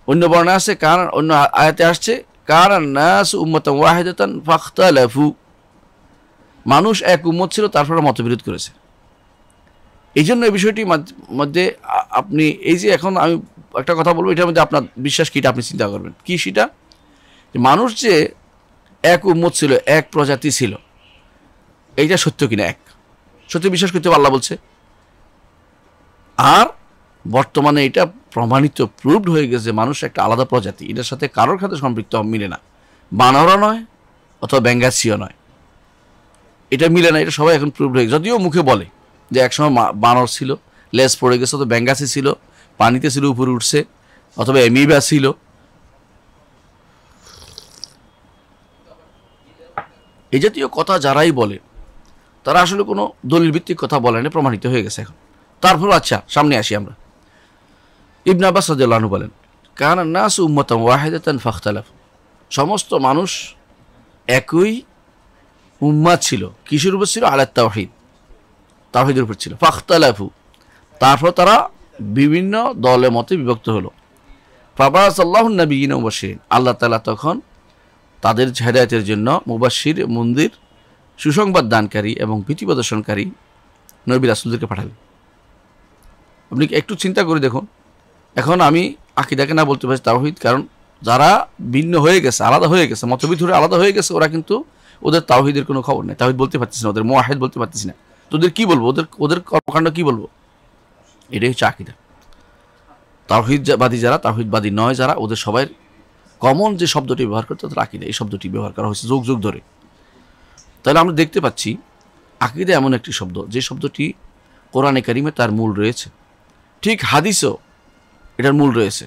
অন্য বর্ণনা আছে, কারণ অন্য আয়াতে আসছে কানা নাস উম্মাতান ওয়াহিদাতান ফাখতালাফু, মানুষ এক উম্মত ছিল, তারপরে মতবিরোধ করেছে। এই জন্য এই বিষয়টির মধ্যে আপনি এই যে এখন আমি একটা কথা বলবো, এটার মধ্যে আপনার বিশ্বাস কীটা আপনি চিন্তা করবেন। কি সেটা? মানুষ যে এক উম্মত ছিল, এক প্রজাতি ছিল, এইটা সত্য কিনা? এক সত্য বিশ্বাস করতে আল্লাহ বলছে। আর বর্তমানে এটা প্রমাণিত, প্রুভড হয়ে গেছে মানুষ একটা আলাদা প্রজাতি, এটার সাথে কারোর সাথে সম্পৃক্ত মিলে না, বানরও নয় অথবা ব্যাঙ্গাসিও নয়, এটা মিলে না, এটা সবাই এখন প্রুভড হয়ে গেছে। যদিও মুখে বলে যে একসময় বানর ছিল, লেজ পড়ে গেছে, অথবা ব্যাঙ্গাসি ছিল, পানিতে ছিল, উপরে উঠছে, অথবা অ্যামিবা ছিল। এই জাতীয় কথা যারাই বলে তারা আসলে কোনো দলিল ভিত্তিক কথা বলে না, প্রমাণিত হয়ে গেছে এখন। তারপর আচ্ছা সামনে আসি আমরা। ইবনে আব্বাস রাদিয়াল্লাহু আনহু বলেন কানা নাস উম্মাতান ওয়াহিদাতান ফাখতালাফু, সমস্ত মানুষ একই উম্মাত ছিল, কিসের উপর ছিল? আলা তাওহীদ, তাওহীদের উপর ছিল। ফাখতালাফু, তারপর তারা বিভিন্ন দলে মতে বিভক্ত হলো। ফাবাআস আল্লাহু নবিয়্যিন ওয়া মুবাশশিরিন, আল্লাহ তাআলা তখন তাদের হেদায়েতের জন্য মুবাশশির, মুনদির, সুসংবাদ দানকারী এবং ভীতি প্রদর্শনকারী নবী রাসূলদেরকে পাঠালেন। আপনি একটু চিন্তা করে দেখুন, এখন আমি আকীদাকে না বলতে পারছি তাওহীদ, কারণ যারা ভিন্ন হয়ে গেছে, আলাদা হয়ে গেছে, মতবিদ ধরে আলাদা হয়ে গেছে, ওরা কিন্তু ওদের তাওহীদের কোনো খবর নেই, তাওহীদ বলতে পারতেছি না, ওদের মুওয়াহিদ বলতে পারতেছি না, তো ওদের কী বলবো, ওদের ওদের কর্মকাণ্ড কী বলবো? এটাই হচ্ছে আকীদা। তাওহীদবাদী যারা, তাওহীদবাদী নয় যারা, ওদের সবাই কমন যে শব্দটি ব্যবহার করতে, তাদের আকীদা, এই শব্দটি ব্যবহার করা হয়েছে যুগ যুগ ধরে। তাহলে আমরা দেখতে পাচ্ছি আকীদা এমন একটি শব্দ যে শব্দটি কোরআনে কারিমে তার মূল রয়েছে, ঠিক হাদিসও এটার মূল রয়েছে।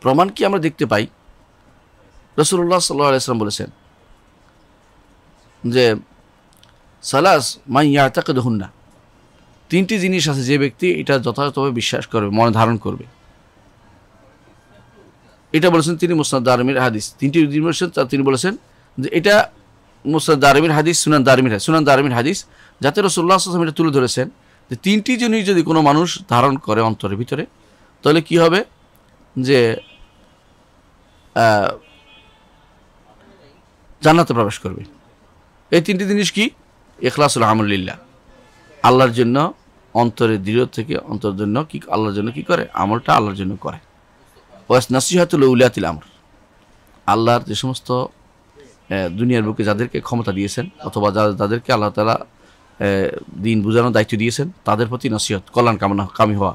প্রমাণ কি আমরা দেখতে পাই? রাসূলুল্লাহ সাল্লাল্লাহু আলাইহি ওয়াসাল্লাম বলেছেন যে সালাস মান ইয়াতাকিদুহুন্না, তিনটি জিনিস আছে যে ব্যক্তি এটা যথাযথভাবে বিশ্বাস করবে, মনে ধারণ করবে। এটা বলেছেন তিনি মুসনাদ দারমির হাদিস, তিনটি জিনিস তিনি বলেছেন যে এটা মুসনাদ দারমির হাদিস, সুনান দারমির হাদিস, যাতে রাসূলুল্লাহ সাল্লাল্লাহু আলাইহি ওয়াসাল্লাম এটা তুলে ধরেছেন যে তিনটি জিনিস যদি কোনো মানুষ ধারণ করে অন্তরের ভিতরে, তাহলে কি হবে? যে জান্নাতে প্রবেশ করবে। এই তিনটি জিনিস কি? ইখলাসুল আমাল লিল্লাহ, আল্লাহর জন্য অন্তরের দৃঢ় থেকে অন্তরের জন্য কি আল্লাহর জন্য কি করে? আমলটা আল্লাহর জন্য করে। ওয়াস নাসিহাতুল উলিয়াতিল আমর, আল্লাহর যে সমস্ত দুনিয়ার বুকে যাদেরকে ক্ষমতা দিয়েছেন অথবা যাদেরকে আল্লাহ তাআলা দিন বোঝানোর দায়িত্ব দিয়েছেন, তাদের প্রতি নসিহত, কল্যাণ কামী হওয়া,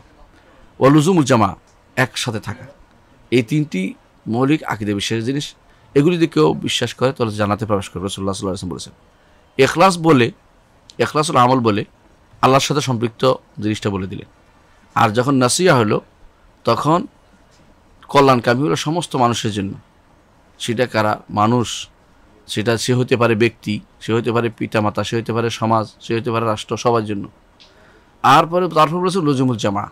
ওয়া লুজুমুল জামা, একসাথে থাকা। এই তিনটি মৌলিক আকীদা বিশ্বাসের জিনিস। এগুলি যদি কেউ বিশ্বাস করে তাহলে জান্নাতে প্রবেশ করবে। রাসূলুল্লাহ সাল্লাল্লাহু আলাইহি ওয়াসাল্লাম বলেছেন। ইখলাস বলে, ইখলাসুল আমল বলে আল্লাহর সাথে সম্পৃক্ত জিনিসটা বলে দিলেন। আর যখন নাসিহা হলো তখন কল্যাণকামী হলো সমস্ত মানুষের জন্য। সেটা কারা? মানুষ, সেটা সে হতে পারে ব্যক্তি, সে হতে পারে পিতামাতা, সে হতে পারে সমাজ, সে হতে পারে রাষ্ট্র, সবার জন্য। তারপর বলেছে লুজুমুল জামা,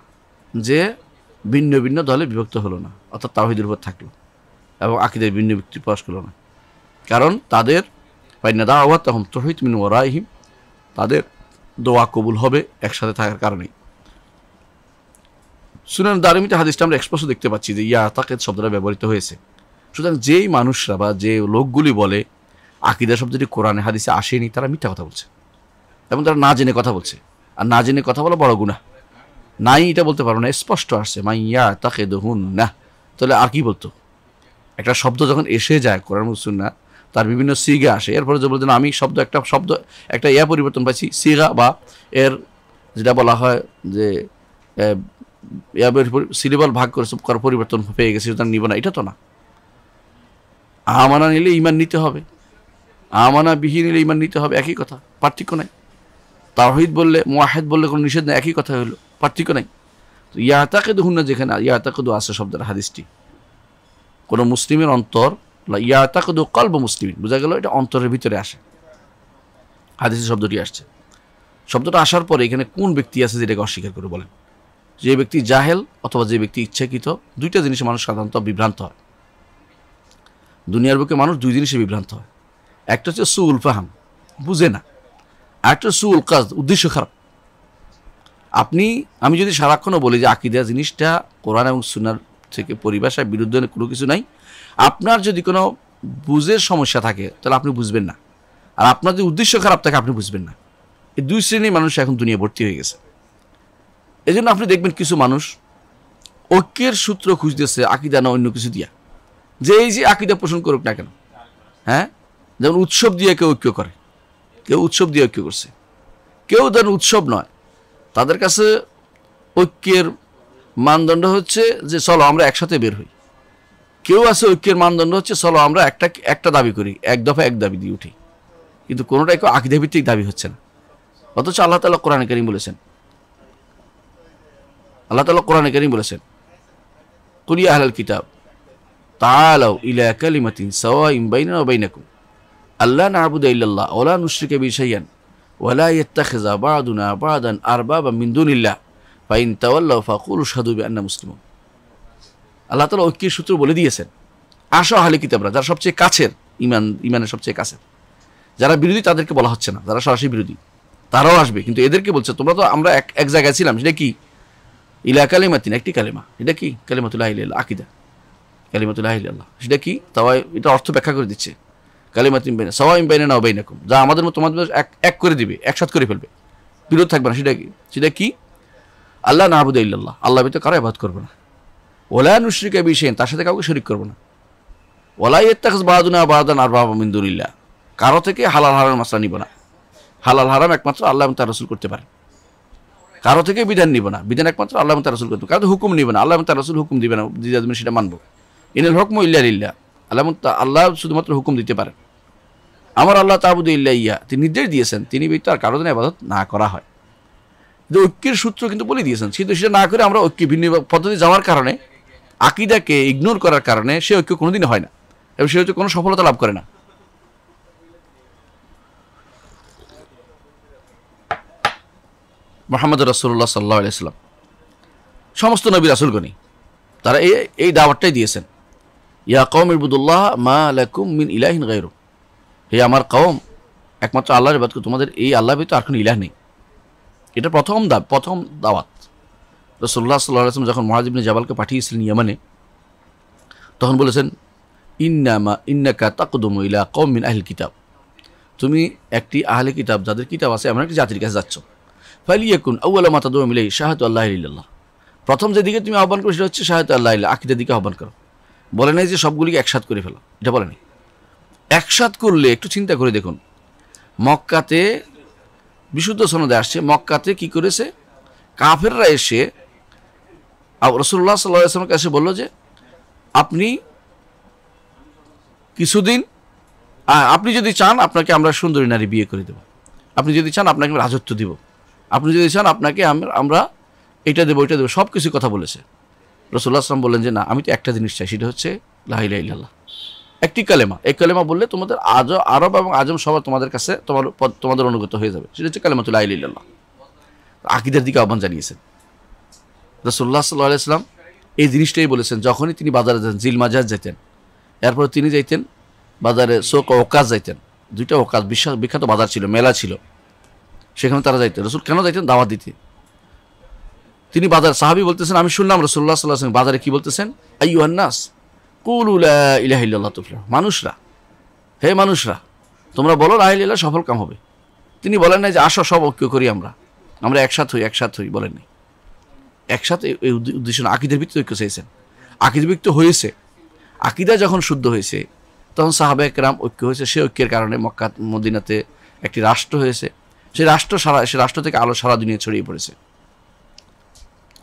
যে ভিন্ন ভিন্ন দলে বিভক্ত হলো না, অর্থাৎ তাওহীদের উপর থাকলো এবং আকীদার ভিন্ন ব্যক্তি প্রকাশ করলো না। কারণ তাদের ফাইন্না দাওয়াতুহুম তুহিত মিন ওয়ারাইহিম, তাদের দোয়া কবুল হবে একসাথে থাকার কারণেই। সুনান দারমিতে হাদিসটা আমরা স্পষ্ট দেখতে পাচ্ছি যে ইয়াতাকিদ শব্দটা ব্যবহৃত হয়েছে। সুতরাং যেই মানুষরা বা যে লোকগুলি বলে আকীদা শব্দটি কোরআনে হাদিসে আসেনি, তারা মিথ্যা কথা বলছে এবং তারা না জেনে কথা বলছে। আর না জেনে কথা বলা বড় গুনাহ। নাই এটা বলতে পারবো না, স্পষ্ট আসছে মান ইয়াতাকিদুহুন্না, তাহলে আর কি বলতো? একটা শব্দ যখন এসে যায় কোরআন এবং সুন্নাহ, তার বিভিন্ন সিগা আসে, এরপরে যে বলতেন আমি একটা ইয়া পরিবর্তন পাইছি, সিগা বা এর যেটা বলা হয় যে সিলেবল ভাগ করার পরিবর্তন পেয়ে গেছে, সুতরাং নিব না, এটা তো না। আমানা নিলে ইমান নিতে হবে, আমানা বিহীন নিলে ইমান নিতে হবে, একই কথা, পার্থক্য নাই। তাওহীদ বললে, মুওয়াহিদ বললে কোনো নিষেধ নেই, একই কথা হলো, পার্থক্য নাই। তো ইয়াতাকিদুহুন্না যেখানে ইয়াতাকিদু আছে শব্দের হাদিসটি, কোনো মুসলিমের অন্তর, ইয়াতাকিদু কলব মুসলিমিন, বোঝা গেল এটা অন্তরের ভিতরে আসে, হাদিসের শব্দটি আসছে। শব্দটা আসার পরে এখানে কোন ব্যক্তি আছে যেটাকে অস্বীকার করে? বলেন, যে ব্যক্তি জাহেল অথবা যে ব্যক্তি ইচ্ছাকৃত। দুইটা জিনিসে মানুষ সাধারণত বিভ্রান্ত হয়। দুনিয়ার বুকে মানুষ দুই জিনিসে বিভ্রান্ত হয়। একটা হচ্ছে সুউল ফাহাম, বুঝে না, আর একটা সুউল কাজ, উদ্দেশ্য খারাপ। আমি যদি সারাক্ষণও বলি যে আকীদা জিনিসটা কোরআন এবং সুন্নাহর থেকে পরিভাষায় বিরুদ্ধে কোনো কিছু নাই, আপনার যদি কোনো বুঝের সমস্যা থাকে তাহলে আপনি বুঝবেন না, আর আপনার যদি উদ্দেশ্য খারাপ থাকে আপনি বুঝবেন না। এই দুই শ্রেণীর মানুষ এখন দুনিয়া ভর্তি হয়ে গেছে। এই জন্য আপনি দেখবেন কিছু মানুষ ঐক্যের সূত্র খুঁজতেছে আকীদা না অন্য কিছু দিয়া, যে এই যে আকীদা পোষণ করুক না কেন। হ্যাঁ, যেমন উৎসব দিয়ে কেউ ঐক্য করে, কেউ উৎসব দিয়ে ঐক্য করছে, কেউ ধরেন উৎসব নয়, তাদের কাছে ঐক্যের মানদণ্ড হচ্ছে যে চলো আমরা একসাথে বের হই। কেউ আছে ঐক্যের মানদণ্ড হচ্ছে চলো আমরা একটা দাবি করি, এক দফা এক দাবি দিয়ে উঠি, কিন্তু কোনোটাই কেউ আকীদা ভিত্তিক দাবি হচ্ছে না। অথচ আল্লাহ তাআলা কোরআনে কারীম বলেছেন, কুল ইয়া আহলাল কিতাব তাআলাউ ইলা কালিমাতিন সাওয়াইন বাইনানা ওয়া বাইনাকুম আল্লা না'বুদা ইল্লাল্লাহ ওয়া লা নুশরিকা বিহি শাইআন ওয়া লা ইয়াত্তাখিযা বা'দুনা বা'দান আরবাবা মিন দুনিল্লাহ ফা ইন তাওয়াল্লাউ ফাকুলু আশহাদু বিআন্না মুসলিমুন। আল্লাহ তাআলা ঐক্যের সূত্র বলে দিয়েছেন। আসো আহলে কিতাবরা, যারা সবচেয়ে কাছের, ইমানের সবচেয়ে কাছের, যারা বিরোধী তাদেরকে বলা হচ্ছে না, যারা সরাসরি বিরোধী তারাও আসবে, কিন্তু এদেরকে বলছে তোমরা তো আমরা এক জায়গায় ছিলাম। সেটা কি? ইলা কালিমাতিন, একটি কালিমা। এটা কি? কালিমাতুল লা ইলাহা ইল্লাল্লাহ, আকীদা কালিমাতুল লা ইলাহা ইল্লাল্লাহ। সেটা কি? তাও এটা অর্থ ব্যাখ্যা করে দিচ্ছে, কালিমাতিন বাইনা সাওয়াইন বাইনানা ওয়া বাইনাকুম, যা আমাদের মতো তোমাদের এক করে দিবে, একসাথ করে ফেলবে, বিরোধ থাকবে না। সেটা কি? আল্লাহ না'বুদা ইল্লাল্লাহ, আল্লাহ ব্যতীত কারো ইবাদত করবে না, ওয়া লা নুশরিকা বিহি শাইআন, তার সাথে কাউকে শরীক করবে না, ওয়ালা ইয়াত্তাখিজ বা'দুনা বা'দান আরবাবা মিন দুনিল্লাহ, কারো থেকে হালাল হারাম মাসলা নিব না। হালাল হারাম একমাত্র আল্লাহ এবং তার রাসূল করতে পারেন। কারো থেকে বিধান নিব না, বিধান একমাত্র আল্লাহ এবং তার রাসূল করতে পারেন। কারো হুকুম নিব না, আল্লাহ এবং তার রাসূল হুকুম দিবে না, দিবেন সেটা মানব। ইনাল হুকমু ইল্লা লিল্লাহ, আল্লাহ শুধুমাত্র হুকুম দিতে পারেন। আমার আল্লাহ তা'বুদু ইল্লা ইয়্যা, তিনি নির্দেশ দিয়েছেন তিনি ব্যতীত আর কারো জন্য ইবাদত না করা হয়। কিন্তু ঐক্যের সূত্র কিন্তু বলে দিয়েছেন, কিন্তু সেটা না করে আমরা ঐক্য ভিন্ন পদ্ধতি যাওয়ার কারণে, আকীদাকে ইগনোর করার কারণে সে ঐক্য কোনোদিন হয় না এবং সে হচ্ছে কোনো সফলতা লাভ করে না। মুহাম্মদ রাসূলুল্লাহ সাল্লাল্লাহু আলাইহি ওয়াসাল্লাম সমস্ত নবী রাসূলগণই তারা এই দাওয়াতটাই দিয়েছেন, ইয়া কওম ইবুদুল্লাহ মা লাকুম মিন ইলাহিন গায়রু, হে আমার কওম একমাত্র আল্লাহর ইবাদত করো, তোমাদের এই আল্লাহ ব্যতীত আর কোনো ইলাহ নেই। এটা প্রথম দাওয়াত। রাসূলুল্লাহ সাল্লাল্লাহু আলাইহি ওয়াসাল্লাম যখন মুআয ইবনে জাবালকে পাঠিয়েছিলেন ইয়ামানে, তখন বলেছেন ইন্নাকা তাকদুমু ইলা কওম মিন আহলিল কিতাব, তুমি একটি আহলে কিতাব যাদের কিতাব আছে এমন একটি জাতির কাছে যাচ্ছ। ফালিয়াকুন আউয়ালা মা তাদউম ইলাইহি শাহাদাতু আল্লা ইলাহা ইল্লাল্লাহ, প্রথম যেদিকে তুমি আহ্বান করো সেটা হচ্ছে শাহাদাতু আল্লা ইলাহা, আকীদার দিকে আহ্বান করো। বলে নাই যে সবগুলিকে একসাথ করে ফেলো, এটা বলে নাই। একসাথ করলে একটু চিন্তা করে দেখুন, মক্কাতে বিশুদ্ধ সনদে আসছে, মক্কাতে কি করেছে কাফেররা এসে রাসূলুল্লাহ সাল্লাল্লাহু আলাইহি ওয়াসাল্লামের কাছে বলল যে আপনি কিছুদিন, আপনি যদি চান আপনাকে আমরা সুন্দরী নারী বিয়ে করে দেব, আপনি যদি চান আপনাকে রাজত্ব দিব, আপনি যদি চান আপনাকে আমরা এটা দেবো ওইটা দেবো, সব কিছু কথা বলেছে। রাসূলুল্লাহ সাল্লাল্লাহু আলাইহি ওয়াসাল্লাম বললেন যে না, আমি তো একটা জিনিস চাই, সেটা হচ্ছে লা ইলাহা ইল্লাল্লাহ, একটি কালেমা। এই কালেমা বললে তোমাদের আরব এবং আজম সবার তোমাদের কাছে তোমাদের অনুগত হয়ে যাবে, সেটা হচ্ছে কালেমাতুল লা ইলাহা ইল্লাল্লাহ। আকীদার দিকে আহ্বান জানিয়েছেন রাসূলুল্লাহ সাল্লাল্লাহু আলাইহি ওয়াসাল্লাম। এই জিনিসটাই বলেছেন যখনই তিনি বাজারে যেতেন, জিল মাজার যেতেন, এরপর তিনি যাইতেন বাজারে সোক ওকাজ যাইতেন, দুইটা ওকাজ বিখ্যাত বাজার ছিল, মেলা ছিল, সেখানে তারা যাইতেন। রাসূল কেন যাইতেন? দাওয়াত দিতে। তিনি বাজার, সাহাবী বলতেছেন আমি শুনলাম রাসূলুল্লাহ সাল্লাল্লাহু আলাইহি ওয়াসাল্লাম বাজারে কি বলতেছেন, আইয়ুহান নাস কুলু লা ইলাহা ইল্লাল্লাহ তুফলিহু, মানুষরা, হে মানুষরা তোমরা বলো লা ইলাহা ইল্লাল্লাহ, সফল কাম হবে। তিনি বলেন নাই যে আসো সব ঐক্য করি, আমরা একসাথ হই, বলেন নাই। একসাথে এই উদ্দেশ্য না, আকীদার ভিত্তিতে ঐক্য চাইছেন। আকীদার ভিত্তিতে হয়েছে, আকীদা যখন শুদ্ধ হয়েছে তখন সাহাবায়ে কেরাম ঐক্য হয়েছে, সে ঐক্যের কারণে মক্কা মদিনাতে একটি রাষ্ট্র হয়েছে, সে রাষ্ট্র থেকে আলো সারা দুনিয়া ছড়িয়ে পড়েছে।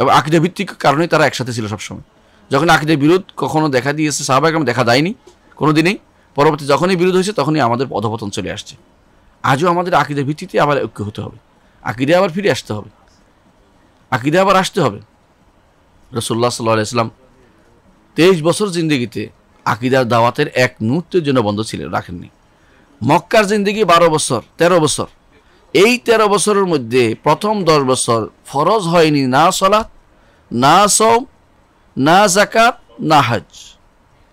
এবং আকীদা ভিত্তিক কারণেই তারা একসাথে ছিল সবসময়। যখন আকীদার বিরোধ কখনো দেখা দিয়েছে সাহাবায়ে কেরাম দেখা দেয়নি কোনোদিনই, পরবর্তী যখনই বিরোধ হয়েছে তখনই আমাদের অধপতন চলে আসছে। আজও আমাদের আকীদার ভিত্তিতে আবার ঐক্য হতে হবে, আকীদায় আবার ফিরে আসতে হবে, আকীদায় আবার আসতে হবে। রাসূলুল্লাহ সাল্লাল্লাহু আলাইহি ওয়াসাল্লাম 23 বছর জিন্দেগিতে আকীদার দাওয়াতের এক মুহূর্তের জন্য বন্ধ ছিলেন, রাখেননি। মক্কার জিন্দেগি 13 বছর, এই 13 বছরের মধ্যে প্রথম 10 বছর ফরজ হয়নি না সালাত, না সওম, না যাকাত, না হজ।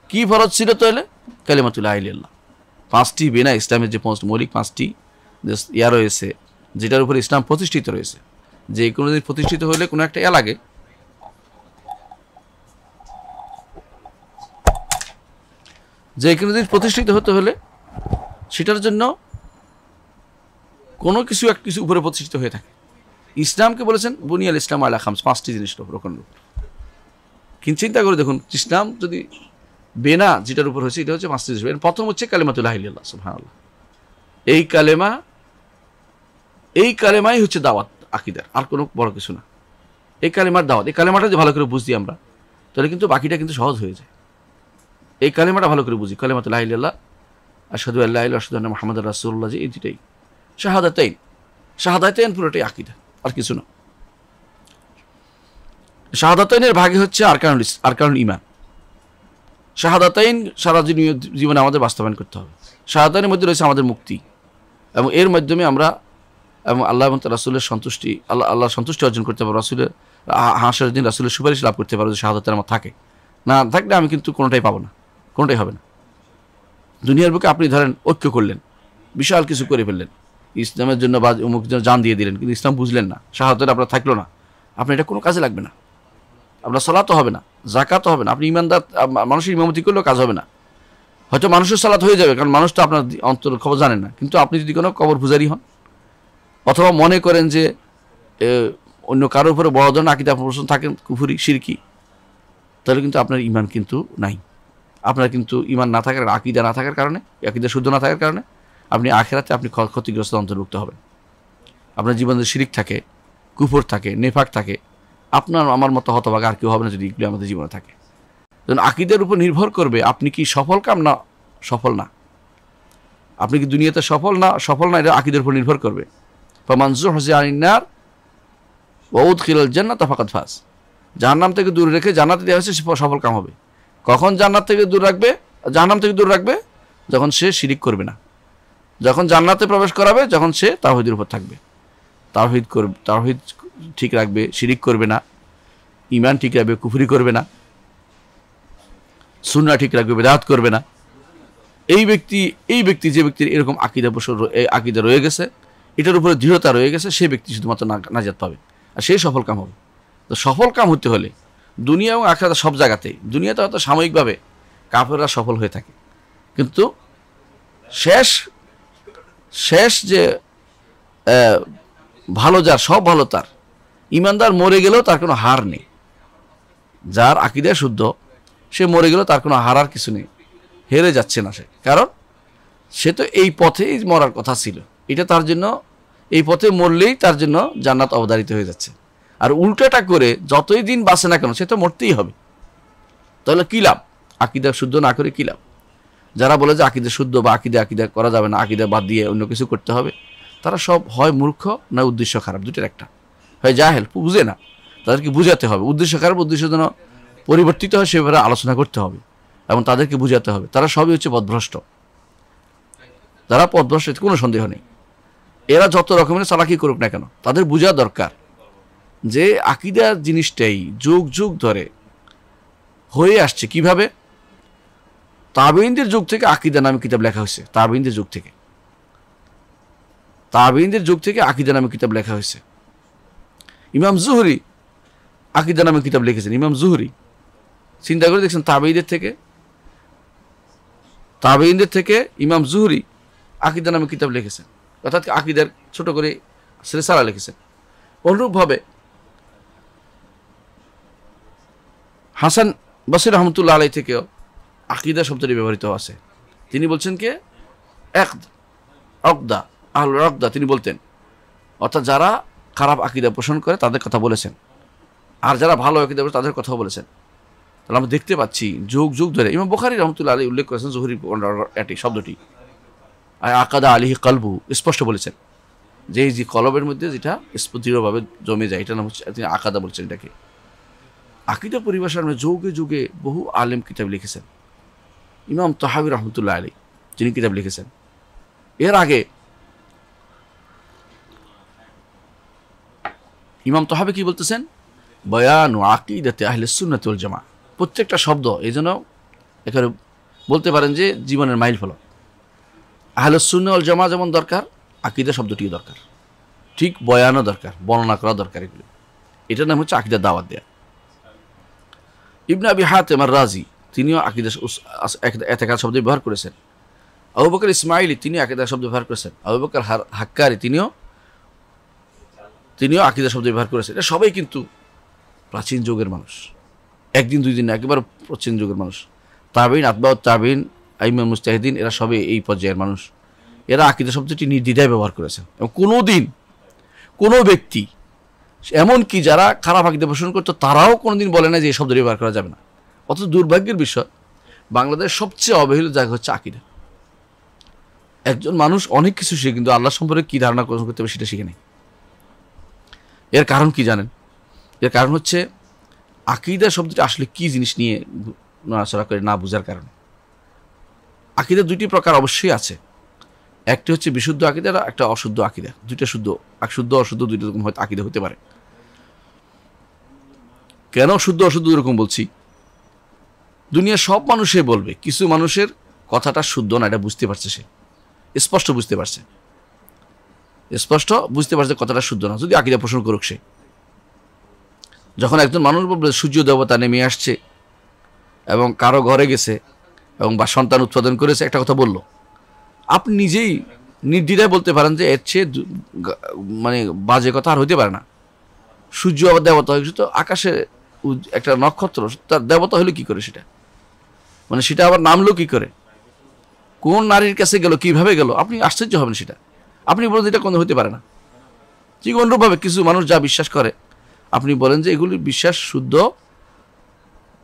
কি ফরজ ছিল তাহলে? কালিমাতুল লা ইলাহা ইল্লাল্লাহ। 5টি বিনা ইসলামের যে মৌলিক 5টি ইয়া রয়েছে, যেটার উপরে ইসলাম প্রতিষ্ঠিত রয়েছে, যে কোনো দিন প্রতিষ্ঠিত হলে কোনো একটা ইয়া লাগে, যে কোনো দিন প্রতিষ্ঠিত হতে হলে সেটার জন্য কোনো কিছু এক কিছু উপরে প্রতিষ্ঠিত হয়ে থাকে। ইসলামকে বলেছেন বুনিয়াল ইসলাম আলা খামস, 5টি জিনিসের উপর। কিন্তু চিন্তা করে দেখুন, ইসলাম যদি বেনা যেটার উপর হয়েছে এটা হচ্ছে 5টি জিনিস। প্রথম হচ্ছে কালিমাতুল লা ইলাহা ইল্লাল্লাহ, সুবহানাল্লাহ। এই কালেমাই হচ্ছে দাওয়াত আকীদার, আর কোনো বড় কিছু না। এই কালেমার দাওয়াত, এই কালেমাটা যদি ভালো করে বুঝি আমরা, তাহলে কিন্তু বাকিটা কিন্তু সহজ হয়ে যায়। এই কালেমাটা ভালো করে বুঝি, কালিমাতুল লা ইলাহা ইল্লাল্লাহ, আশহাদু আল্লা ইলাহা ইল্লাল্লাহ, আশহাদু আন্না মুহাম্মাদার রাসূলুল্লাহ, যে এই দুটাই শাহাদাতাইন পুরোটাই আকীদা, আর কিছু না। শাহাদাতাইনের ভাগে হচ্ছে আরকানুল ঈমান। শাহাদাতাইন সারা জীবনে আমাদের বাস্তবায়ন করতে হবে। শাহাদাতাইনের মধ্যে রয়েছে আমাদের মুক্তি, এবং এর মাধ্যমে আমরা এবং আল্লাহ এবং তার রাসূলের সন্তুষ্টি, আল্লাহর সন্তুষ্টি অর্জন করতে পারবো, রাসূলের হাসরের দিন রাসূলের সুপারিশ লাভ করতে পারবো। যে শাহাদাতাইন আমার থাকে, না থাকলে আমি কিন্তু কোনোটাই পাবো না, কোনোটাই হবে না। দুনিয়ার বুকে আপনি ধরেন ঐক্য করলেন, বিশাল কিছু করে ফেললেন, ইসলামের জন্য বা অমুক জন্য জান দিয়ে দিলেন, কিন্তু ইসলাম বুঝলেন না, শাহাদাত আপনার থাকলো না, আপনার এটা কোনো কাজে লাগবে না। আপনার সালাতও হবে না, যাকাতও হবে না, আপনি ইমানদার মানুষের ইমামতি করলেও কাজ হবে না। হয়তো মানুষের সালাত হয়ে যাবে, কারণ মানুষ তো আপনার অন্তর খবর জানেন না। কিন্তু আপনি যদি কোনো কবর পূজারি হন, অথবা মনে করেন যে অন্য কারোর উপরে বড় ধরনের আকীদা পোষণ থাকেন, কুফরি শিরকি, তাহলে কিন্তু আপনার ঈমান কিন্তু নাই, আপনার কিন্তু ঈমান না থাকার, আকীদা না থাকার কারণে, আকীদা শুদ্ধ না থাকার কারণে আপনি আখিরাতে আপনি ক্ষতিগ্রস্ত অন্তর্ভুক্ত হবেন। আপনার জীবনে শিরিক থাকে, কুফর থাকে, নেফাক থাকে, আপনার আমার মতো হতভাগা আর কেউ হবে না যদি এগুলো আমাদের জীবনে থাকে। যেন আকীদার উপর নির্ভর করবে আপনি কি সফল কাম না সফল না, আপনি কি দুনিয়াতে সফল না, এটা আকীদার উপর নির্ভর করবে। ফামান যুহজিহা আনিন নার ওয়া উদখিলাল জান্নাতা ফাকাদ ফাজ। জাহান্নাম থেকে দূরে রেখে জান্নাতে দেওয়া হয়েছে, সে সফল কাম হবে। কখন জান্নাত থেকে দূর রাখবে, জাহান্নাম থেকে দূর রাখবে? যখন সে শিরিক করবে না। যখন জান্নাতে প্রবেশ করাবে, যখন সে তাওহীদের উপর থাকবে, তাওহীদ ঠিক রাখবে, শিরিক করবে না, ঈমান ঠিক রাখবে, কুফরি করবে না, সুন্নাহ ঠিক রাখবে, বিদআত করবে না। এই ব্যক্তি যে ব্যক্তির এরকম আকীদা রয়ে গেছে, এটার উপরে দৃঢ়তা রয়ে গেছে, সে ব্যক্তি শুধুমাত্র নাজাত পাবে, আর সেই সফল কাম হবে। তো সফল কাম হতে হলে দুনিয়া এবং আখিরাত সব জায়গাতেই, দুনিয়াতে হয়তো সাময়িকভাবে কাফেররা সফল হয়ে থাকে, কিন্তু শেষ যে ভালো, যার সব ভালো, তার ঈমানদার মরে গেলেও তার কোনো হার নেই। যার আকীদা শুদ্ধ, সে মরে গেলেও তার কোনো হারার কিছু নেই, হেরে যাচ্ছে না সে, কারণ সে তো এই পথেই মরার কথা ছিল। এটা তার জন্য, এই পথে মরলেই তার জন্য জান্নাত অবধারিত হয়ে যাচ্ছে। আর উল্টাটা করে যতই দিন বাঁচে না কেন, সে তো মরতেই হবে। তাহলে কী লাভ? আকীদা শুদ্ধ না করে কী লাভ? যারা বলে যে আকীদা শুদ্ধ বা আকীদা করা যাবে না, আকীদা বাদ দিয়ে অন্য কিছু করতে হবে, তারা সব হয় মূর্খ না উদ্দেশ্য খারাপ, দুটোর একটা। হয় জাহেল, বুঝে না, তাদেরকে বুঝাতে হবে। উদ্দেশ্য খারাপ, উদ্দেশ্য যেন পরিবর্তিত হয় সেভাবে আলোচনা করতে হবে এবং তাদেরকে বুঝাতে হবে। তারা সবই হচ্ছে পথভ্রষ্ট, যারা পথভ্রষ্ট, কোনো সন্দেহ নেই। এরা যত রকমের চালাকি করুক না কেন, তাদের বোঝা দরকার যে আকীদার জিনিসটাই যুগ যুগ ধরে হয়ে আসছে। কিভাবে? তাবেঈনদের যুগ থেকে আকীদা নামে কিতাব লেখা হয়েছে। তাবেঈনদের যুগ থেকে আকীদা নামে কিতাব লেখা হয়েছে। ইমাম জুহরি আকীদা নামে কিতাব লিখেছেন। ইমাম জুহরি, চিন্তা করে দেখছেন, তাবেঈনদের থেকে ইমাম জুহরি আকীদা নামে কিতাব লিখেছেন, অর্থাৎ আকীদার ছোট করে রিসালা লিখেছেন। অনুরূপভাবে হাসান বসরি রহমতুল্লাহ আলাইহি থেকেও আকীদা শব্দটি ব্যবহৃত আছে। তিনি বলছেন কে আকদা, আহলুল আকদা, তিনি বলতেন, অর্থাৎ যারা খারাপ আকীদা পোষণ করে তাদের কথা বলেছেন, আর যারা ভালো আকীদা পোষণ তাদের কথাও বলেছেন। তাহলে আমরা দেখতে পাচ্ছি যুগ যুগ ধরে ইমাম বুখারী রহমতুল্লাহ আলাইহি উল্লেখ করেছেন জুহরি এটি শব্দটি, আকাদা আলিহি কলবু, স্পষ্ট বলেছেন যে এই যে কলবের মধ্যে যেটা দৃঢ়ভাবে জমে যায়, এটা নাম হচ্ছে, তিনি আকাদা বলছেন এটাকে। আকীদা পরিভাষার যুগে যুগে বহু আলেম কিতাব লিখেছেন। ইমাম তাহাবী রহমতুল্লাহ আলাইহি যিনি কিতাব লিখেছেন, এর আগে ইমাম তাহাবী কি বলতেছেন? বয়ানু আকীদাতে আহলে সুন্নাত ওয়াল জামাআহ। প্রত্যেকটা শব্দ এই জন্য এখানে বলতে পারেন যে জীবনের মাইল ফলক। আহলে সুন্নাত ওয়াল জামাআহ যেমন দরকার, আকীদা শব্দটিও দরকার, ঠিক বয়ানও দরকার, বর্ণনা করা দরকার। এগুলো, এটার নাম হচ্ছে আকীদার দাওয়াত দেয়া। ইবনে আবি হাতেম আর রাজি তিনিও আকীদা এতেকাদ শব্দ ব্যবহার করেছেন। আবু বকর ইসমাইলি তিনি আকীদা শব্দ ব্যবহার করেছেন। আবু বকর হাক্কারি তিনিও আকীদা শব্দ ব্যবহার করেছেন। এটা সবাই কিন্তু প্রাচীন যুগের মানুষ, একদিন দুই দিন না, একেবারে প্রাচীন যুগের মানুষ। তাবেঈন, আতবাউত তাবেঈন, আইম্মা মুজতাহিদিন, এরা সবে এই পর্যায়ের মানুষ। এরা আকীদা শব্দটি নির্দ্বিধায় ব্যবহার করেছেন এবং কোনোদিন কোনো ব্যক্তি, এমনকি যারা খারাপ আকীদা পোষণ করতো, তারাও কোনোদিন বলে না যে এই শব্দটি ব্যবহার করা যাবে না। অথচ দুর্ভাগ্যের বিষয়, বাংলাদেশ সবচেয়ে অবহেলিত জায়গা হচ্ছে আকীদা। একজন মানুষ অনেক কিছু শিখে, কিন্তু আল্লাহ সম্পর্কে কী ধারণা করতে হবে সেটা শিখে নেই। এর কারণ কি জানেন? এর কারণ হচ্ছে আকীদা শব্দটি আসলে কি জিনিস নিয়ে নড়াচড়া করে না বোঝার কারণে। আকীদা দুইটি প্রকার অবশ্যই আছে, একটি হচ্ছে বিশুদ্ধ আকীদা, একটা অশুদ্ধ আকীদা। দুইটা শুদ্ধ অশুদ্ধ দুইটা রকম হয়তো আকীদা হতে পারে। কেন শুদ্ধ অশুদ্ধ এরকম বলছি? দুনিয়ার সব মানুষই বলবে, কিছু মানুষের কথাটা শুদ্ধ না, এটা বুঝতে পারছে, সে স্পষ্ট বুঝতে পারছে কথাটা শুদ্ধ না, যদি আকীদা পোষণ করুক সে। যখন একজন মানুষ বলবে সূর্য দেবতা নেমে আসছে এবং কারো ঘরে গেছে এবং বা সন্তান উৎপাদন করেছে, একটা কথা বলল, আপনি নিজেই নির্দ্বিধায় বলতে পারেন যে এর চেয়ে মানে বাজে কথা আর হইতে পারে না। সূর্য আবার দেবতা হয়ে গেছে, তো আকাশে একটা নক্ষত্র তার দেবতা হলে কি করে সেটা? মানে সেটা আবার নামলো কি করে, কোন নারীর কাছে গেল, কিভাবে গেল, আপনি আশ্চর্য হবেন। সেটা আপনি বলেন এটা কোনো হতে পারে না। ঠিক অনুরূপভাবে কিছু মানুষ যা বিশ্বাস করে আপনি বলেন যে এগুলি বিশ্বাস শুদ্ধ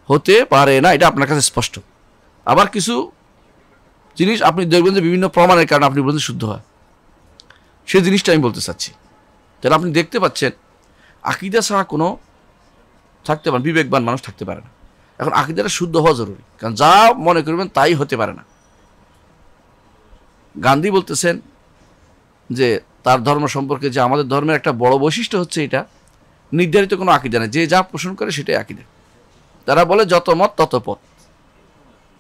হতে পারে না, এটা আপনার কাছে স্পষ্ট। আবার কিছু জিনিস আপনি দেখবেন যে বিভিন্ন প্রমাণের কারণে আপনি বলেন শুদ্ধ হয়, সেই জিনিসটা আমি বলতে চাচ্ছি। তাহলে আপনি দেখতে পাচ্ছেন আকীদা ছাড়া কোনো থাকতে পারে, বিবেকবান মানুষ থাকতে পারে না। এখন আকীদাটা শুদ্ধ হওয়া জরুরি, কারণ যা মনে করবেন তাই হতে পারে না। গান্ধী বলতেছেন যে তার ধর্ম সম্পর্কে যে আমাদের ধর্মের একটা বড় বৈশিষ্ট্য হচ্ছে এটা নির্ধারিত কোনো আকীদা নেই, যে যা পোষণ করে সেটাই আকীদা। তারা বলে যত মত তত পথ।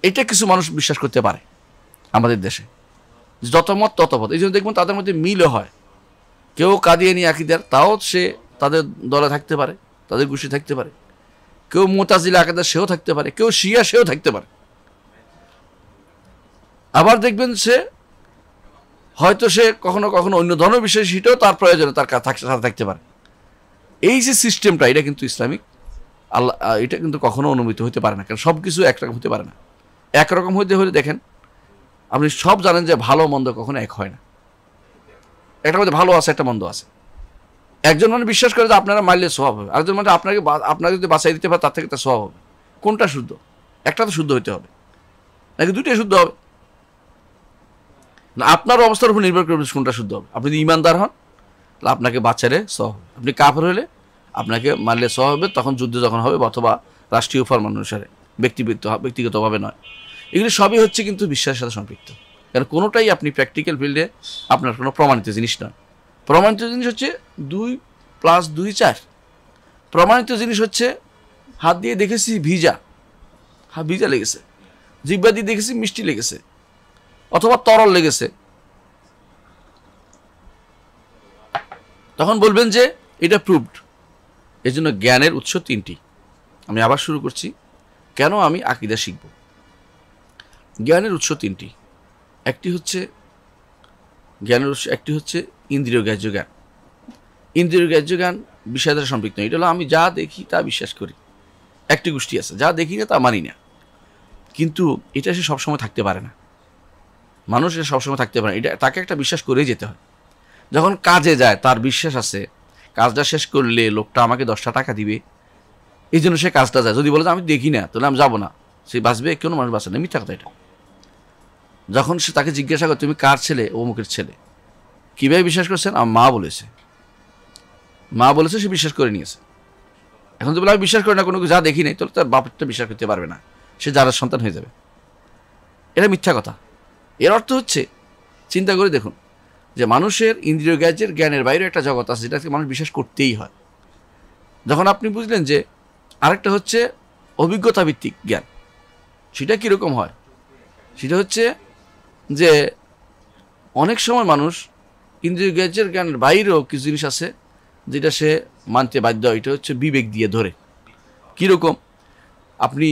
এটা কিছু মানুষ বিশ্বাস করতে পারে আমাদের দেশে, যত মত তত পথ। এই জন্য দেখবেন তাদের মধ্যে মিলও হয়। কেউ কাদিয়ানী আকীদার, তাও সে তাদের দলে থাকতে পারে, তাদের গোষ্ঠী থাকতে পারে। কেউ মুতাজিলা আকীদার, সেও থাকতে পারে। কেউ শিয়া, সেও থাকতে পারে। আবার দেখবেন সে হয়তো সে কখনো কখনো অন্য ধর্ম বিষয়ে সেটাও তার প্রয়োজনে তার সাথে থাকতে পারে। এই যে সিস্টেমটা, এটা কিন্তু ইসলামিক আল্লাহ, এটা কিন্তু কখনো অনুমতি হতে পারে না, কারণ সব কিছু একরকম হতে পারে না। একরকম হইতে হলে দেখেন, আপনি সব জানেন যে ভালো মন্দ কখনো এক হয় না। একটা মধ্যে ভালো আছে, একটা মন্দ আছে। একজন মানে বিশ্বাস করে যে আপনারা মারলে স্বভাব হবে, আরেকজন মানে আপনাকে যদি বাঁচাই দিতে পারে তার থেকে তার স্বভাব হবে। কোনটা শুদ্ধ? একটা তো শুদ্ধ হইতে হবে, নাকি দুইটাই শুদ্ধ হবে? না, আপনার অবস্থার উপর নির্ভর করবে কোনটা শুদ্ধ হবে। আপনি যদি ইমানদার হন তাহলে আপনাকে বাঁচালে সহ হবে, আপনি কাফের হলে আপনাকে মারলে সহ হবে। তখন যুদ্ধ যখন হবে, অথবা রাষ্ট্রীয় ফরমান অনুসারে, ব্যক্তিগতভাবে নয়। এগুলি সবই হচ্ছে কিন্তু বিশ্বাসের সাথে সম্পৃক্ত, কারণ কোনোটাই আপনি প্র্যাকটিক্যাল ফিল্ডে আপনার কোনো প্রমাণিত জিনিস নয়। প্রমাণিত জিনিস হচ্ছে 2+2 4। প্রমাণিত জিনিস হচ্ছে হাত দিয়ে দেখেছি ভিজা, ভিজা লেগেছে, জিহ্বা দিয়ে দেখেছি মিষ্টি লেগেছে, অথবা তরল লেগেছে, তখন বলবেন যে এটা প্রুভড। এই জন্য জ্ঞানের উৎস 3টি। আমি আবার শুরু করছি, কেন আমি আকীদা শিখব। জ্ঞানের উৎস 3টি। একটি হচ্ছে জ্ঞানের উৎস, একটি হচ্ছে ইন্দ্রিয় গ্রাহ্য জ্ঞান। ইন্দ্রিয় গ্রাহ্য জ্ঞান বিষয়ের দ্বারা সম্পৃক্ত। এটা হলো আমি যা দেখি তা বিশ্বাস করি। একটি গোষ্ঠী আছে যা দেখি না তা মানি না, কিন্তু এটা সে সবসময় থাকতে পারে না। মানুষ এটা সবসময় থাকতে পারে না, এটা তাকে একটা বিশ্বাস করেই যেতে হয়। যখন কাজে যায় তার বিশ্বাস আছে কাজটা শেষ করলে লোকটা আমাকে 10টা টাকা দিবে, এই জন্য সে কাজটা যায়। যদি বলে যে আমি দেখি না, তাহলে আমি যাবো না, সে বাঁচবে? কোনো মানুষ বাঁচে না, মিথ্যা কথা এটা। যখন সে তাকে জিজ্ঞাসা করে তুমি কার ছেলে? অমুকের ছেলে। কীভাবে বিশ্বাস করছেন? আমার মা বলেছে। মা বলেছে, সে বিশ্বাস করে নিয়েছে। এখন যদি বলে আমি বিশ্বাস করি না, কোনো যা দেখি নাই, তাহলে তার বাপটা বিশ্বাস করতে পারবে না, সে যার সন্তান হয়ে যাবে। এটা মিথ্যা কথা। এর অর্থ হচ্ছে, চিন্তা করে দেখুন যে মানুষের ইন্দ্রিয় গ্রাহ্যের জ্ঞানের বাইরে একটা জগৎ আছে যেটাকে মানুষ বিশ্বাস করতেই হয়। যখন আপনি বুঝলেন যে আরেকটা হচ্ছে অভিজ্ঞতা ভিত্তিক জ্ঞান, সেটা কীরকম হয়? সেটা হচ্ছে যে অনেক সময় মানুষ ইন্দ্রিয় গ্রাহ্যের জ্ঞানের বাইরেও কিছু জিনিস আছে যেটা সে মানতে বাধ্য। এটা হচ্ছে বিবেক দিয়ে ধরে। কীরকম? আপনি